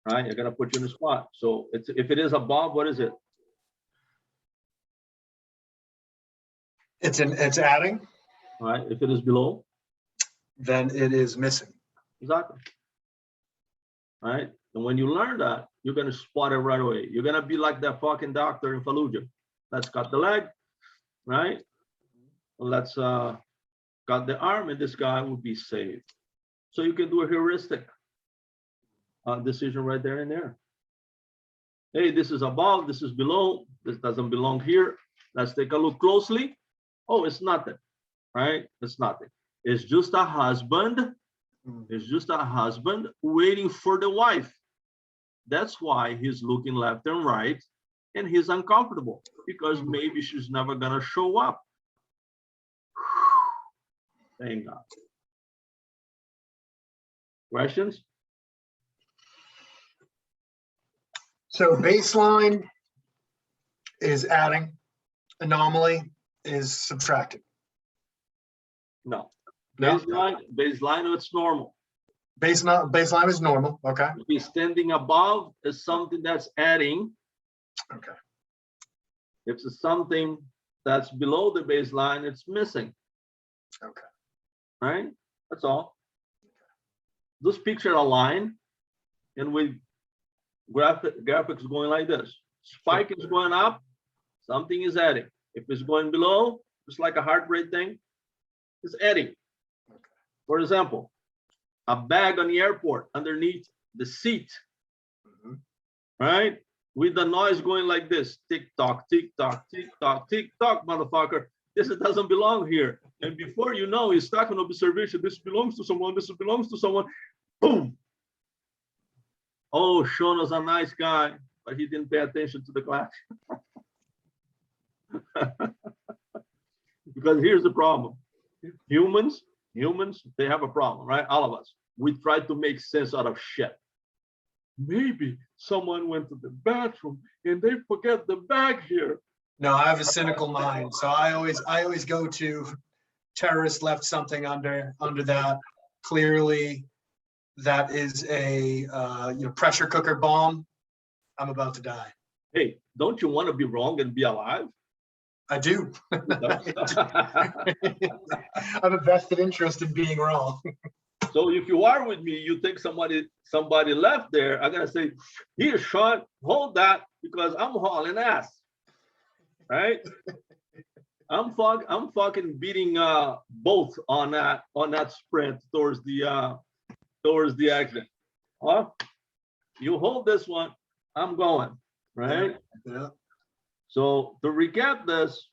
Right? You're gonna put you in the spot. So it's if it is above, what is it? It's adding, Right? If it is below, then it is missing. exactly. Right? And when you learn that, you're gonna spot it right away. You're gonna be like that fucking doctor in Fallujah. Let's cut the leg, right? Let's cut the arm, and this guy will be saved. So you can do a heuristic decision right there and there. Hey, this is above, this is below, this doesn't belong here. Let's take a look closely. Oh, it's nothing, right? It's nothing. It's just a husband. It's just a husband waiting for the wife. That's why he's looking left and right, and he's uncomfortable because maybe she's never gonna show up. Thank God. Questions? So baseline is adding, anomaly is subtracting. No. No? Baseline, it's normal. Baseline is normal. Okay. If he's standing above, is something that's adding. Okay. If it's something that's below the baseline, it's missing. Okay. Right? That's all. Just picture a line, and with graphics going like this. Spike is going up, something is adding. If it's going below, it's like a heart rate thing, it's adding. Okay. For example, a bag on the airport underneath the seat, right? With the noise going like this, tick tock, tick tock, tick tock, tick tock, motherfucker. This doesn't belong here. And before you know, he's stuck on observation. This belongs to someone. This belongs to someone. Boom. Oh, Sean was a nice guy, but he didn't pay attention to the class. Because here's the problem. Humans, they have a problem, right? All of us. We try to make sense out of shit. Maybe someone went to the bathroom and they forget the bag here. No, I have a cynical mind, so I always go to terrorist left something under that. Clearly, that is a pressure cooker bomb. I'm about to die. Hey, don't you want to be wrong and be alive? I do. I have a vested interest in being wrong. So if you are with me, you think somebody left there, I'm gonna say, here, Sean, hold that because I'm hauling ass. Right? I'm fucking beating both on that sprint towards the exit. Huh? You hold this one, I'm going, right? Yeah. So to recap this,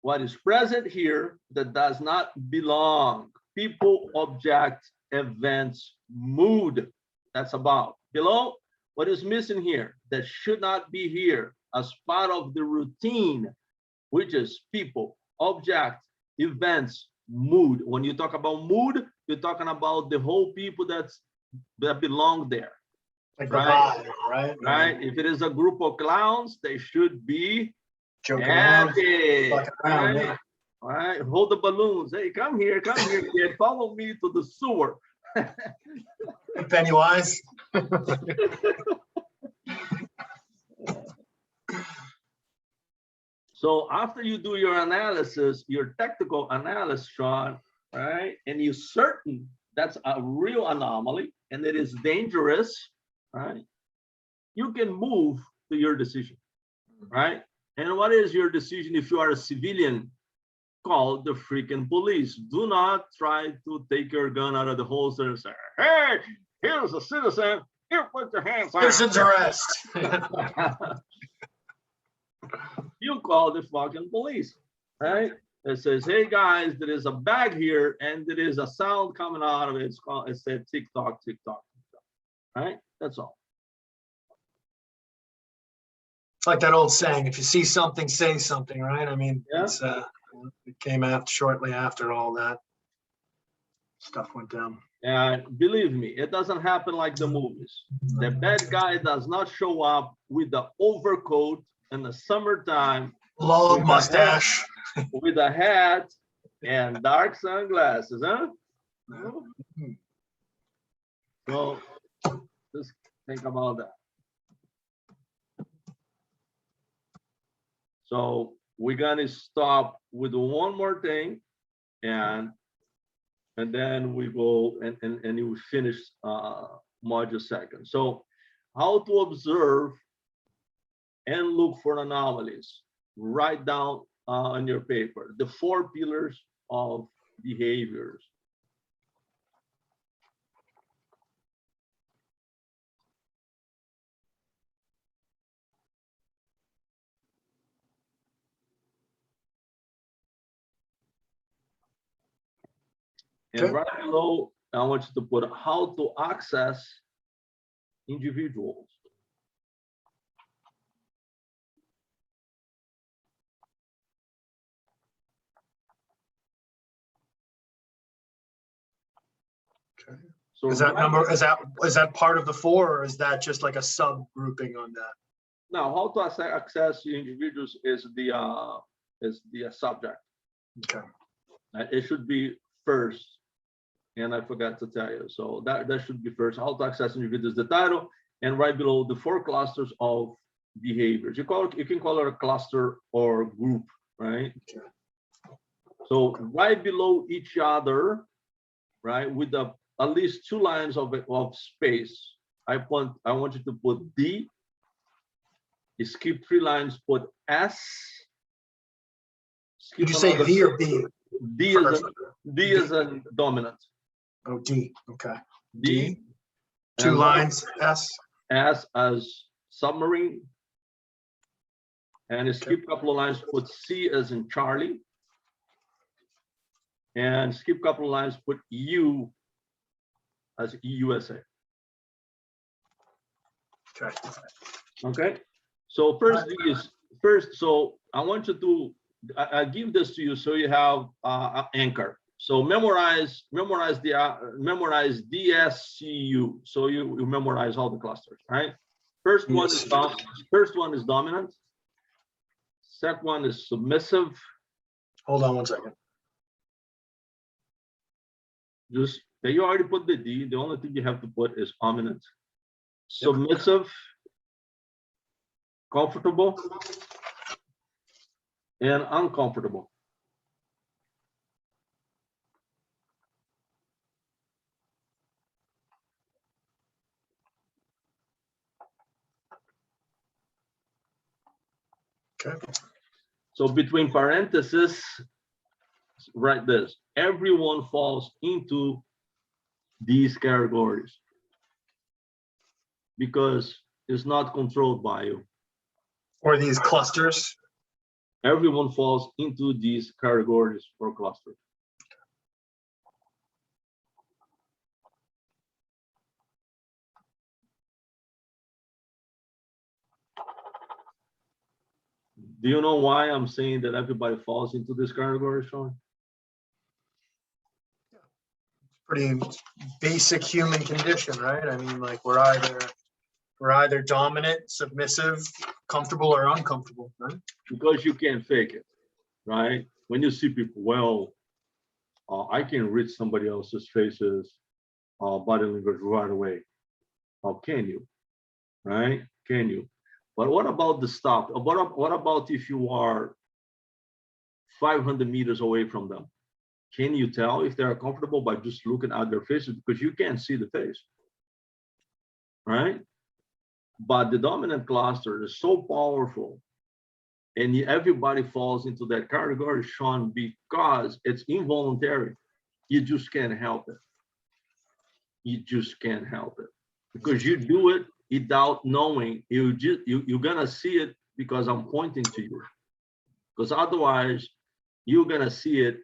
what is present here that does not belong? People, object, events, mood. That's about. Below, what is missing here that should not be here as part of the routine, which is people, object, events, mood. When you talk about mood, you're talking about the whole people that belong there. Like Right? the vibe, right? Right? If it is a group of clowns, they should be Joking around, happy. fucking around, Right? yeah. All right, hold the balloons. Hey, come here, kid. Follow me to the sewer. Pennywise. So after you do your analysis, your technical analysis, Sean, right, and you're certain that's a real anomaly and it is dangerous, right, you can move to your decision, right? And what is your decision if you are a civilian? Call the freaking police. Do not try to take your gun out of the holster and say, hey, here's a citizen. Here, put your hands on. Citizen's arrest. You call the fucking police, right? It says, hey guys, there is a bag here and there is a sound coming out of it. It said tick tock, tick tock, tick tock, right? That's all. It's like that old saying, if you see something, say something, right? I mean, Yeah. it came out shortly after all that stuff went down. And believe me, it doesn't happen like the movies. The bad guy does not show up with the overcoat in the summertime, Long mustache. with a hat and dark sunglasses, huh? So just think about that. So we're gonna stop with one more thing, and then we go and you finish module second. So how to observe and look for anomalies. Write down on your paper the 4 pillars of behaviors. And right below, I want you to put how to access individuals. Okay. So Is that part of the 4, or is that just like a subgrouping on that? now, how to access individuals is the subject. Okay. It should be first, and I forgot to tell you. So that should be first. How to access individuals, the title, and right below the 4 clusters of behaviors. You can call it a cluster or group, right? Okay. So right below each other, right, with at least 2 lines of space, I want you to put D. You skip 3 lines, put S. Did you say V or B? D is a dominant. Oh, D. Okay. D. 2 lines. S. S as submarine. And skip a couple of lines, put C as in Charlie. And skip a couple of lines, put U as USA. Okay. Okay. So first so I want you to I give this to you so you have an anchor. So memorize DSCU. So you memorize all the clusters, right? First one is dominant. Second one is submissive. Hold on one second. You already put the D. The only thing you have to put is dominant. Submissive, comfortable, and uncomfortable. Okay. So between parentheses, write this. Everyone falls into these categories because it's not controlled by you. Or these clusters. Everyone falls into these categories or clusters. Do you know why I'm saying that everybody falls into this category, Sean? Pretty basic human condition, right? I mean, like we're either dominant, submissive, comfortable, or uncomfortable, right? Because you can't fake it, right? When you see people, well, I can read somebody else's faces, body language right away. How can you, right? Can you? But what about the stuff? What about if you are 500 meters away from them? Can you tell if they're comfortable by just looking at their faces? Because you can't see the face, right? But the dominant cluster is so powerful, and everybody falls into that category, Sean, because it's involuntary. You just can't help it. You just can't help it because you do it without knowing. You're gonna see it because I'm pointing to you. Because otherwise, you're gonna see it.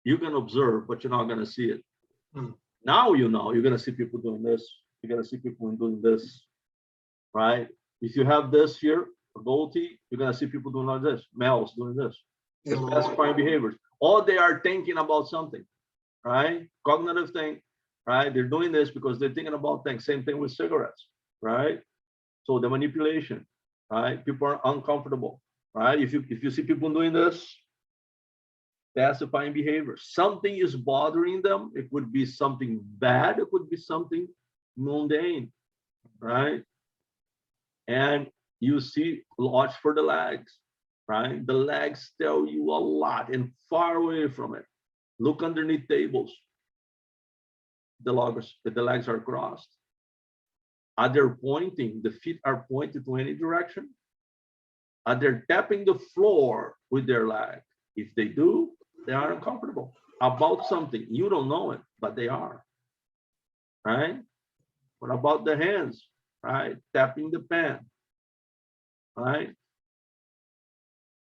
You can observe, but you're not gonna see it. Now you know. You're gonna see people doing this. You're gonna see people doing this, right? If you have this here, ability, you're gonna see people doing like this. Males doing this. Specifying behaviors. Or they are thinking about something, right? Cognitive thing. right? They're doing this because they're thinking about things. Same thing with cigarettes, right? So the manipulation, right? People are uncomfortable, right? If you see people doing this, pacifying behavior, something is bothering them. It would be something bad. It would be something mundane, right? And you see, watch for the legs, right? The legs tell you a lot, and far away from it. Look underneath tables. The legs are crossed. Are they pointing? The feet are pointed to any direction? Are they tapping the floor with their leg? If they do, they are uncomfortable about something. You don't know it, but they are, right? What about the hands, right? Tapping the pen, right?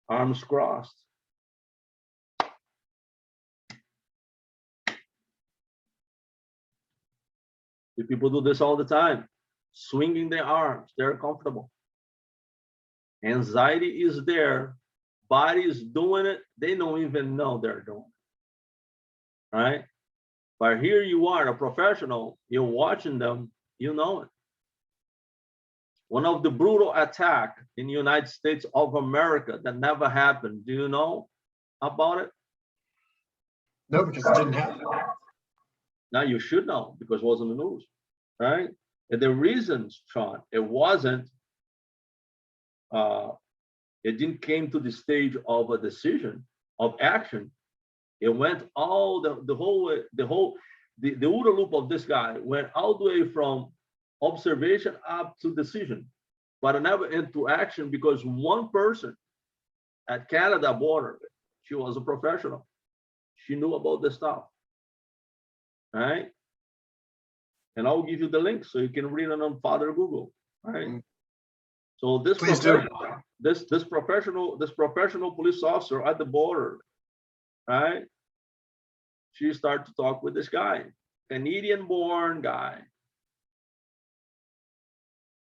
Arms crossed. The people do this all the time, swinging their arms. They're comfortable. Anxiety is there. Body is doing it. They don't even know they're doing it, right? But here you are, a professional. You're watching them. You know it. One of the brutal attack in the United States of America that never happened. Do you know about it? No, because it didn't happen. Now you should know because it was in the news, right? And the reasons, Sean, it wasn't, it didn't came to the stage of a decision of action. It went all the OODA loop of this guy went all the way from observation up to decision, but it never into action because one person at Canada border, she was a professional. She knew about the stuff, right? And I'll give you the link so you can read it on Father Google, right? So this professional police officer at the border, right? She started to talk with this guy, Canadian-born guy.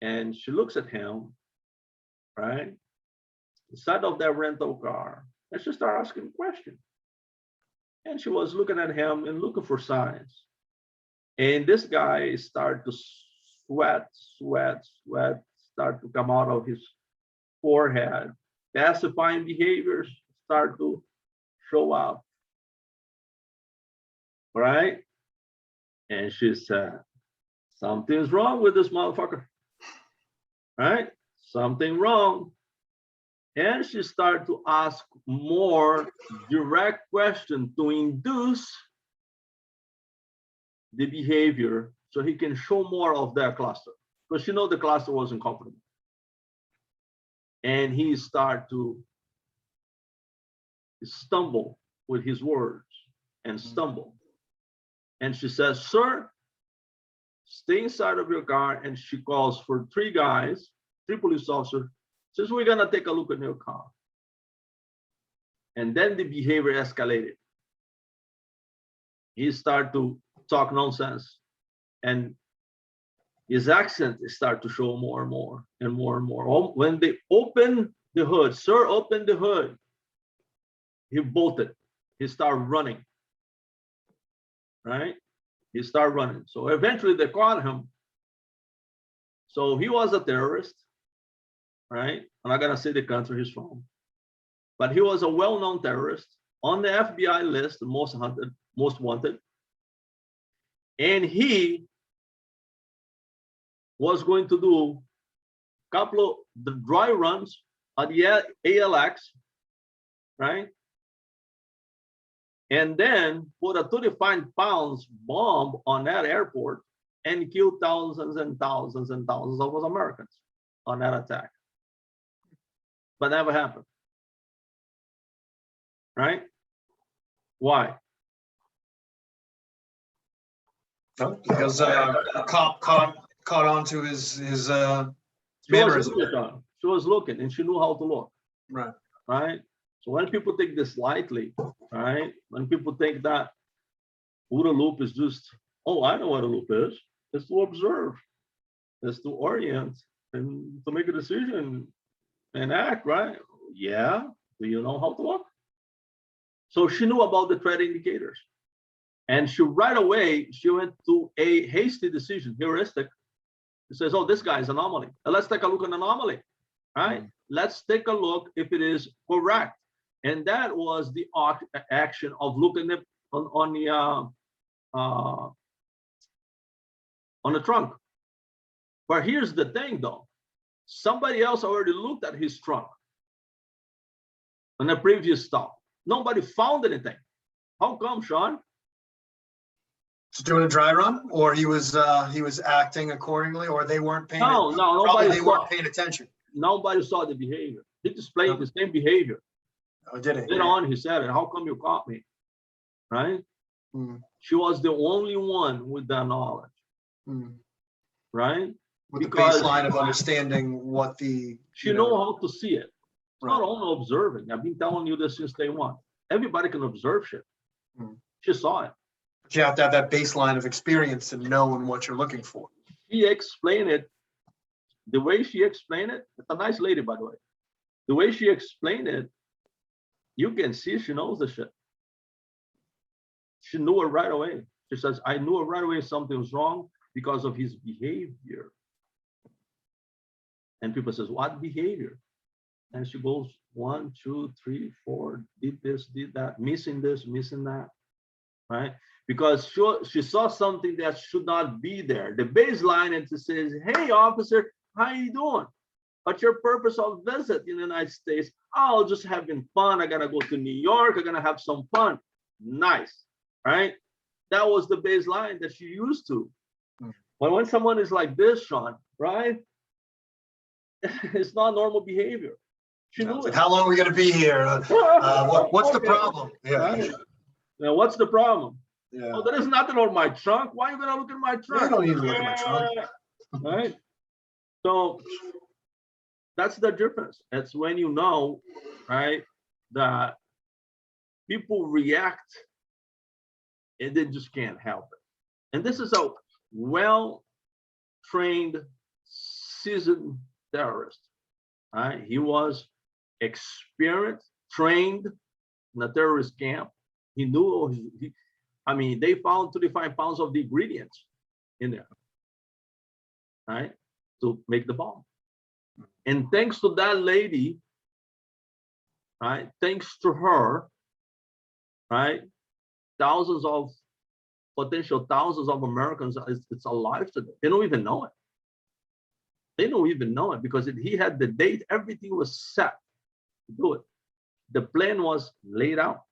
And she looks at him, right? Inside of that rental car, and she started asking questions. And she was looking at him and looking for signs. And this guy started to sweat, start to come out of his forehead. Pacifying behaviors start to show up, right? And she said, something's wrong with this motherfucker, right? Something wrong. And she started to ask more direct questions to induce the behavior so he can show more of that cluster. Because you know the cluster wasn't comfortable. And he started to stumble with his words and stumble. And she says, sir, stay inside of your car. And she calls for three guys, three police officers, says, we're gonna take a look at your car. And then the behavior escalated. He started to talk nonsense. And his accent started to show more and more and more and more. When they opened the hood, sir, open the hood, he bolted. He started running, right? He started running. So eventually they caught him. So he was a terrorist, right? I'm not gonna say the country he's from, but he was a well-known terrorist on the FBI list, most wanted. And he was going to do a couple of the dry runs at the ALX, right? And then put a 35-pound bomb on that airport and kill thousands and thousands and thousands of Americans on that attack. But never happened, right? Why? Because a cop caught on to his mannerism. She was looking and she knew how to look. Right. Right? So when people take this lightly, right? When people think that OODA loop is just, oh, I know what a loop is. It's to observe, it's to orient and to make a decision and act, right? Yeah. Do you know how to look? So she knew about the threat indicators. And she right away, she went to a hasty decision, heuristic. It says, oh, this guy is anomaly. Let's take a look at anomaly, right? Let's take a look if it is correct. And that was the action of looking at on the trunk. But here's the thing though, somebody else already looked at his trunk on the previous stop. Nobody found anything. How come, Sean? Just doing a dry run, or he was acting accordingly, or they weren't paying. No, they weren't paying attention. Nobody saw the behavior. He displayed the same behavior. Oh, did it? Later on, he said, "How come you caught me?" Right? She was the only one with that knowledge. Right? With because the baseline of understanding what the she know how to see it. It's not only observing. I've been telling you this since day one. Everybody can observe shit. She saw it. But you have to have that baseline of experience and knowing what you're looking for. She explained it. The way she explained it, it's a nice lady, by the way. The way she explained it, you can see she knows the shit. She knew it right away. She says, I knew it right away something was wrong because of his behavior. And people says, what behavior? And she goes, 1, 2, 3, 4, did this, did that, missing this, missing that, right? Because she saw something that should not be there. The baseline, and it says, hey, officer, how you doing? What's your purpose of visit in the United States? Oh, just having fun. I gotta go to New York. I'm gonna have some fun. Nice, right? That was the baseline that she used to. But when someone is like this, Sean, right? It's not normal behavior. She knew it. How long are we gonna be here? What's the problem? Yeah. Right? Now, what's the problem? Yeah. Oh, there is nothing on my trunk. Why are you gonna look at my trunk? I don't need to look at my trunk. Right? So that's the difference. That's when you know, right, that people react and they just can't help it. And this is a well-trained, seasoned terrorist. Right? He was experienced, trained in a terrorist camp. He knew, I mean, they found 35 pounds of the ingredients in there, right, to make the bomb. And thanks to that lady, right, thanks to her, right, potential thousands of Americans, it's alive today. They don't even know it. They don't even know it because he had the date, everything was set to do it. The plan was laid out.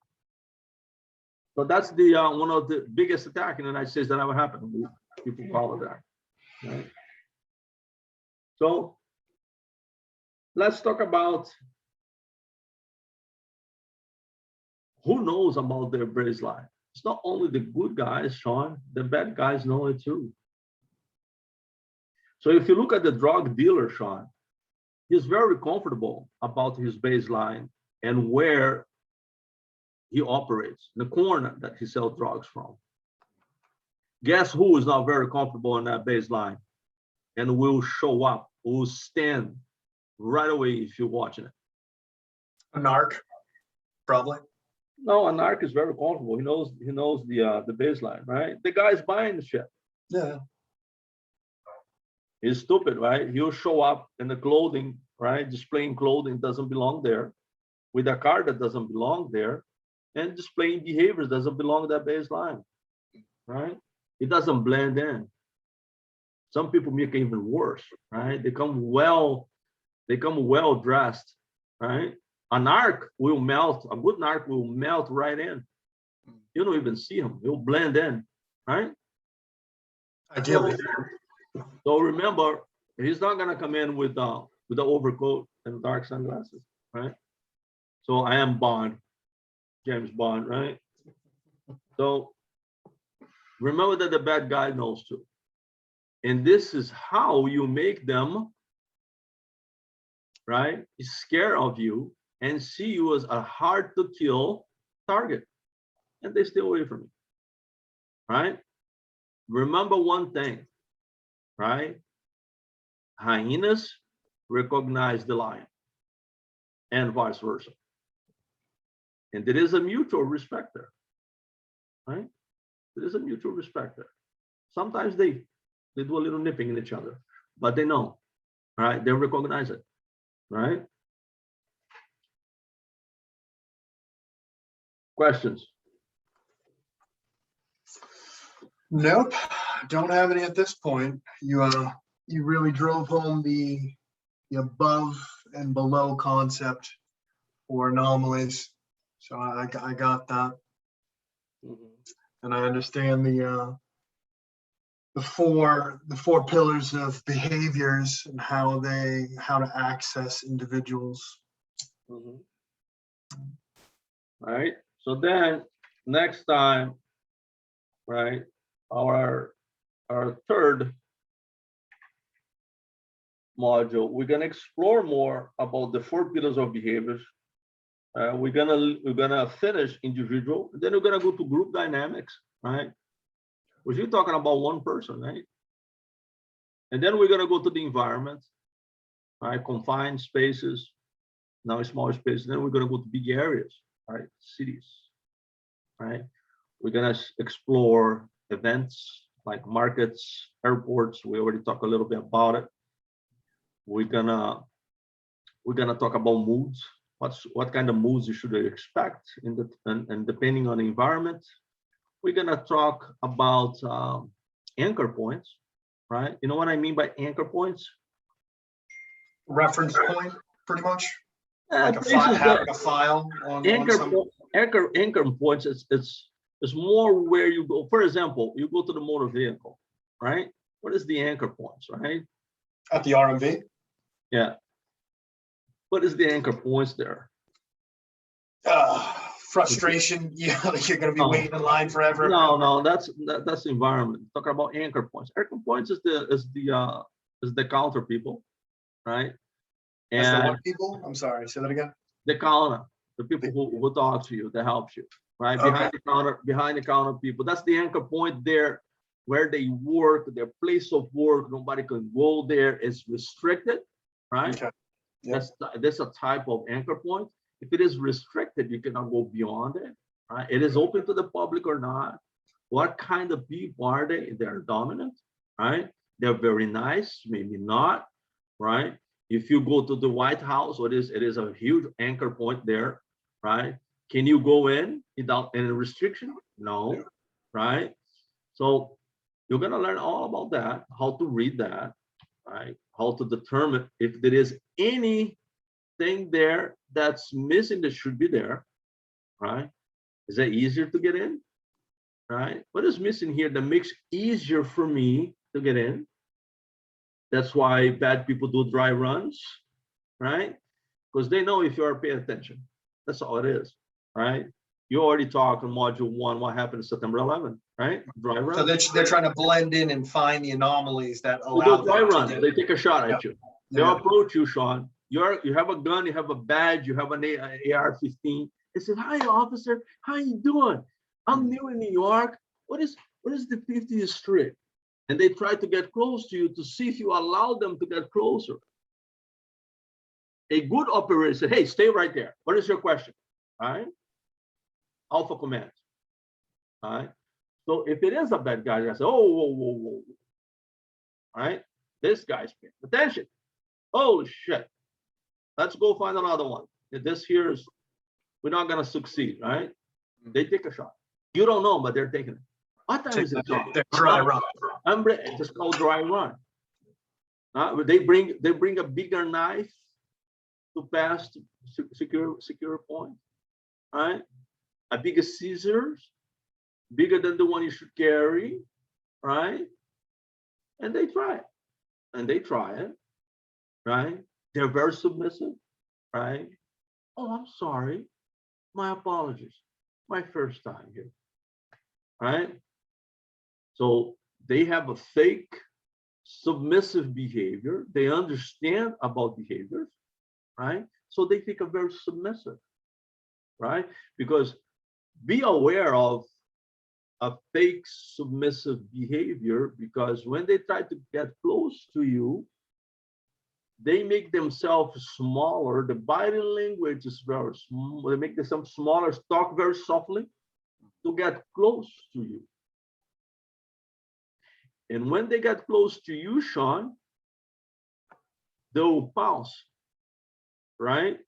So that's the one of the biggest attacks in the United States that ever happened. People call it that. Right? So let's talk about who knows about their baseline. It's not only the good guys, Sean, the bad guys know it too. So if you look at the drug dealer, Sean, he's very comfortable about his baseline and where he operates, the corner that he sells drugs from. Guess who is not very comfortable in that baseline and will show up, will stand right away if you're watching it? A narc, probably. No, a narc is very comfortable. He knows the baseline, right? The guy's buying the shit. Yeah. He's stupid, right? He'll show up in the clothing, right? Displaying clothing doesn't belong there, with a car that doesn't belong there, and displaying behaviors doesn't belong to that baseline, right? It doesn't blend in. Some people make it even worse, right? They come well dressed, right? A narc will melt, a good narc will melt right in. You don't even see him, he'll blend in, right? Ideally. So remember, he's not gonna come in with the overcoat and dark sunglasses, right? So I am Bond, James Bond, right? So remember that the bad guy knows too. And this is how you make them, right, scared of you and see you as a hard to kill target. And they stay away from you, right? Remember one thing, right? Hyenas recognize the lion and vice versa. And there is a mutual respect there, right? There is a mutual respect there. Sometimes they do a little nipping in each other, but they know, right? They recognize it, right? Questions? Nope, don't have any at this point. You really drove home the above and below concept for anomalies. So I got that, and I understand the four pillars of behaviors and how to access individuals. All right. So then next time, right, our third module, we're gonna explore more about the 4 pillars of behaviors. We're gonna finish individual, then we're gonna go to group dynamics, right? We're talking about one person, right? And then we're gonna go to the environment, right? Confined spaces, now small spaces. Then we're gonna go to big areas, right? Cities, right? We're gonna explore events like markets, airports. We already talked a little bit about it. We're gonna talk about moods. What kind of moods you should expect and depending on the environment. We're gonna talk about anchor points, right? You know what I mean by anchor points? Reference point, pretty much. Like Having a file on anchor points. It's more where you go. For example, you go to the motor vehicle, right? What is the anchor points, right? At the RMV. Yeah. What is the anchor points there? Frustration. Yeah, you're going to be waiting in line forever. No, that's the environment. Talking about anchor points. Anchor points is the counter people, right? And as the what people? I'm sorry. Say that again. The counter, the people who talk to you, that helps you, right? Okay. Behind the counter people. That's the anchor point there, where they work, their place of work. Nobody can go there. It's restricted, right? Okay. Yep. That's a type of anchor point. If it is restricted, you cannot go beyond it, right? It is open to the public or not. What kind of people are they? They're dominant, right? They're very nice, maybe not, right? If you go to the White House, it is a huge anchor point there, right? Can you go in without any restriction? No, right? So you're gonna learn all about that, how to read that, right? How to determine if there is anything there that's missing that should be there, right? Is that easier to get in, right? What is missing here that makes easier for me to get in? That's why bad people do dry runs, right? Because they know if you are paying attention. That's all it is, right? You already talked in module 1, what happened September 11, right? Dry run. So they're trying to blend in and find the anomalies that allow dry run. They take a shot at you. They approach you, Sean. You have a gun, you have a badge, you have an AR-15. They said, "Hi, officer. How you doing? I'm new in New York. What is the 50th Street?" And they try to get close to you to see if you allow them to get closer. A good operator said, "Hey, stay right there. What is your question?" All right? Alpha command. All right? So if it is a bad guy, I say, "Oh, whoa. All right? This guy's paying attention. Oh, shit. Let's go find another one. This here is, we're not going to succeed, right?" They take a shot. You don't know, but they're taking it. What time is it? Dry run. It's called dry run. They bring a bigger knife to pass to secure point, right? A bigger scissors, bigger than the one you should carry, right? And they try it, right? They're very submissive, right? "Oh, I'm sorry. My apologies. My first time here," right? So they have a fake submissive behavior. They understand about behaviors, right? So they think are very submissive, right? Because be aware of a fake submissive behavior, because when they try to get close to you, they make themselves smaller. The body language is very small. They make themselves smaller, talk very softly to get close to you, And when they get close to you, Sean, they'll pounce, right?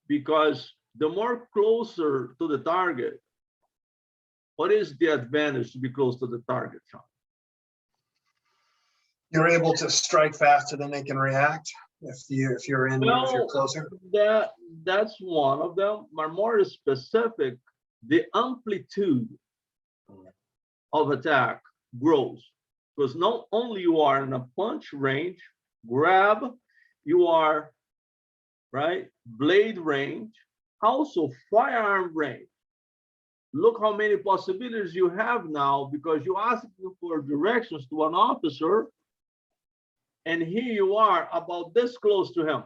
Because the more closer to the target, what is the advantage to be close to the target, Sean? You're able to strike faster than they can react if you're closer. That's one of them. But more specific, the amplitude of attack grows, because not only you are in a punch range, grab, you are right, blade range, also firearm range. Look how many possibilities you have now, because you asked for directions to an officer, and here you are about this close to him.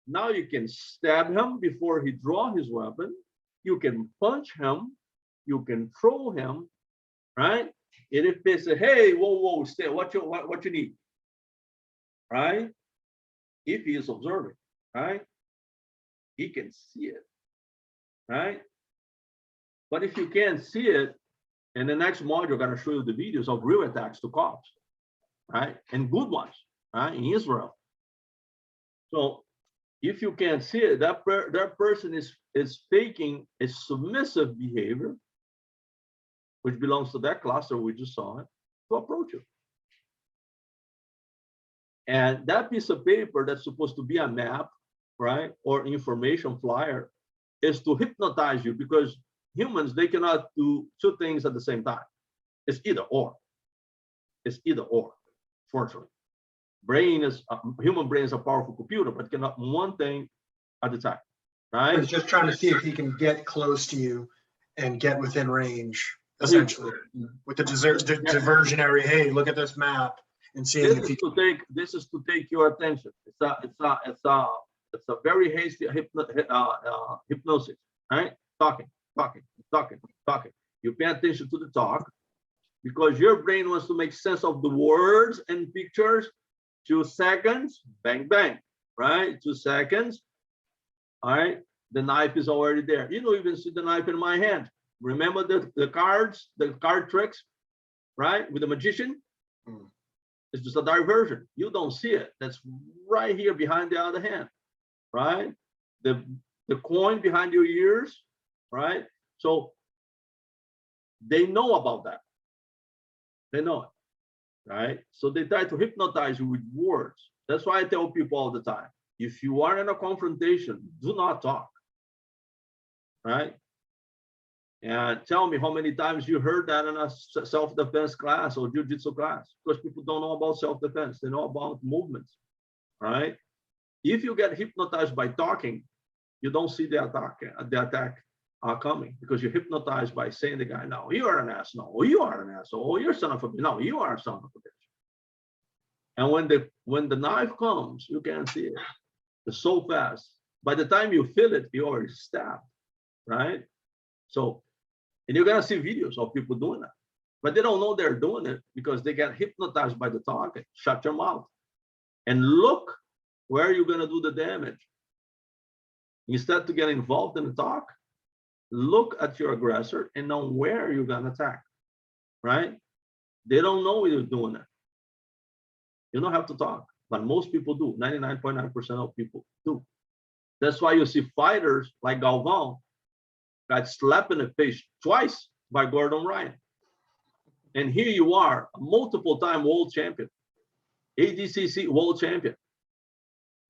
Now you can stab him before he draw his weapon. You can punch him. You can throw him, right? And if they say, "Hey, whoa, stay, what you need," right? If he is observing, right, he can see it, right? But if you can't see it, in the next module, I'm gonna show you the videos of real attacks to cops, right, and good ones, right, in Israel. So if you can't see it, that person is faking a submissive behavior, which belongs to that cluster we just saw it, to approach you. And that piece of paper that's supposed to be a map, right, or information flyer, is to hypnotize you, because humans, they cannot do two things at the same time. It's either or. It's either or, fortunately. Human brain is a powerful computer, but cannot one thing at a time, right? He's just trying to see if he can get close to you and get within range, essentially, with the diversionary. Hey, look at this map, and seeing if he. This is to take your attention. It's a very hasty hypnosis, right? Talking. You pay attention to the talk, because your brain wants to make sense of the words and pictures. 2 seconds, bang, bang, right? 2 seconds, all right? The knife is already there. You don't even see the knife in my hand. Remember the card tricks, right? With the magician? It's just a diversion. You don't see it. That's right here behind the other hand, right? The coin behind your ears, right? So they know about that. They know it. Right? So they try to hypnotize you with words. That's why I tell people all the time, if you are in a confrontation, do not talk, right? And tell me how many times you heard that in a self-defense class or jiu-jitsu class, because people don't know about self-defense. They know about movements, right? If you get hypnotized by talking, you don't see the attack coming, because you're hypnotized by saying the guy, "No, you are an ass. No, you are an asshole. Oh, you're son of a bitch. No, you are a son of a bitch." And when the knife comes, you can't see it. It's so fast. By the time you feel it, you already stabbed, right? So, and you're gonna see videos of people doing that, but they don't know they're doing it because they get hypnotized by the talk. Shut your mouth and look where you're gonna do the damage. Instead to get involved in the talk, look at your aggressor and know where you're gonna attack, right? They don't know you're doing it. You don't have to talk, but most people do. 99.9% of people do. That's why you see fighters like Galvão got slapped in the face twice by Gordon Ryan. And here you are, a multiple-time world champion, ADCC world champion,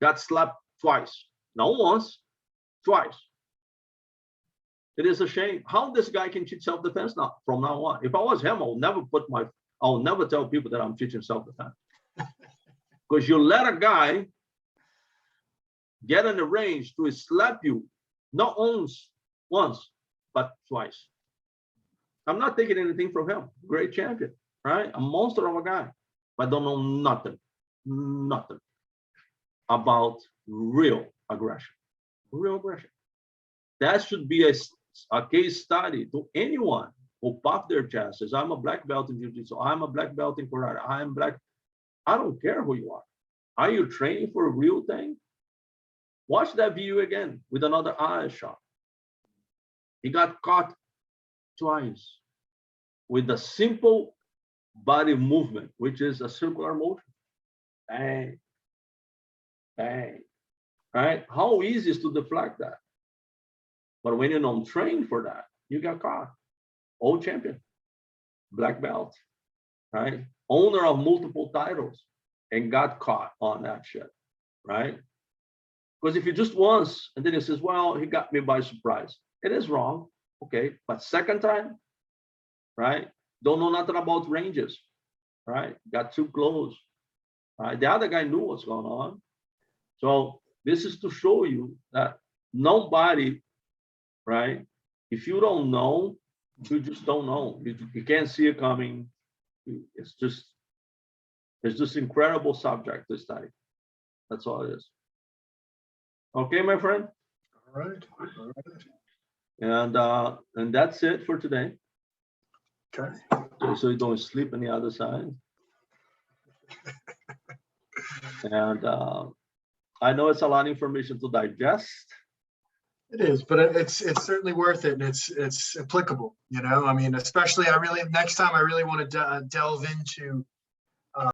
got slapped twice. Not once, twice. It is a shame how this guy can teach self-defense now from now on. If I was him, I'll never tell people that I'm teaching self-defense. Because you let a guy get in the range to slap you, not once, but twice. I'm not taking anything from him. Great champion, right? A monster of a guy, but don't know nothing about real aggression. Real aggression. That should be a case study to anyone who puff their chest, says, "I'm a black belt in jiu-jitsu, I'm a black belt in karate, I'm black." I don't care who you are. Are you training for a real thing? Watch that video again with another eye shot. He got caught twice with a simple body movement, which is a circular motion. Bang, bang, right? How easy is to deflect that? But when you don't train for that, you get caught. Old champion, black belt, right? Owner of multiple titles and got caught on that shit, right? Because if you just once and then he says, well, he got me by surprise. It is wrong, okay? But second time, right? Don't know nothing about ranges, right? Got too close, right? The other guy knew what's going on. So this is to show you that nobody, right? If you don't know, you just don't know. You can't see it coming. It's just incredible subject to study. That's all it is. Okay, my friend. All right. All right. And that's it for today. Okay. So you don't sleep on the other side. And I know it's a lot of information to digest. It is, but it's certainly worth it, and it's applicable. You know, I mean, especially next time I really want to delve into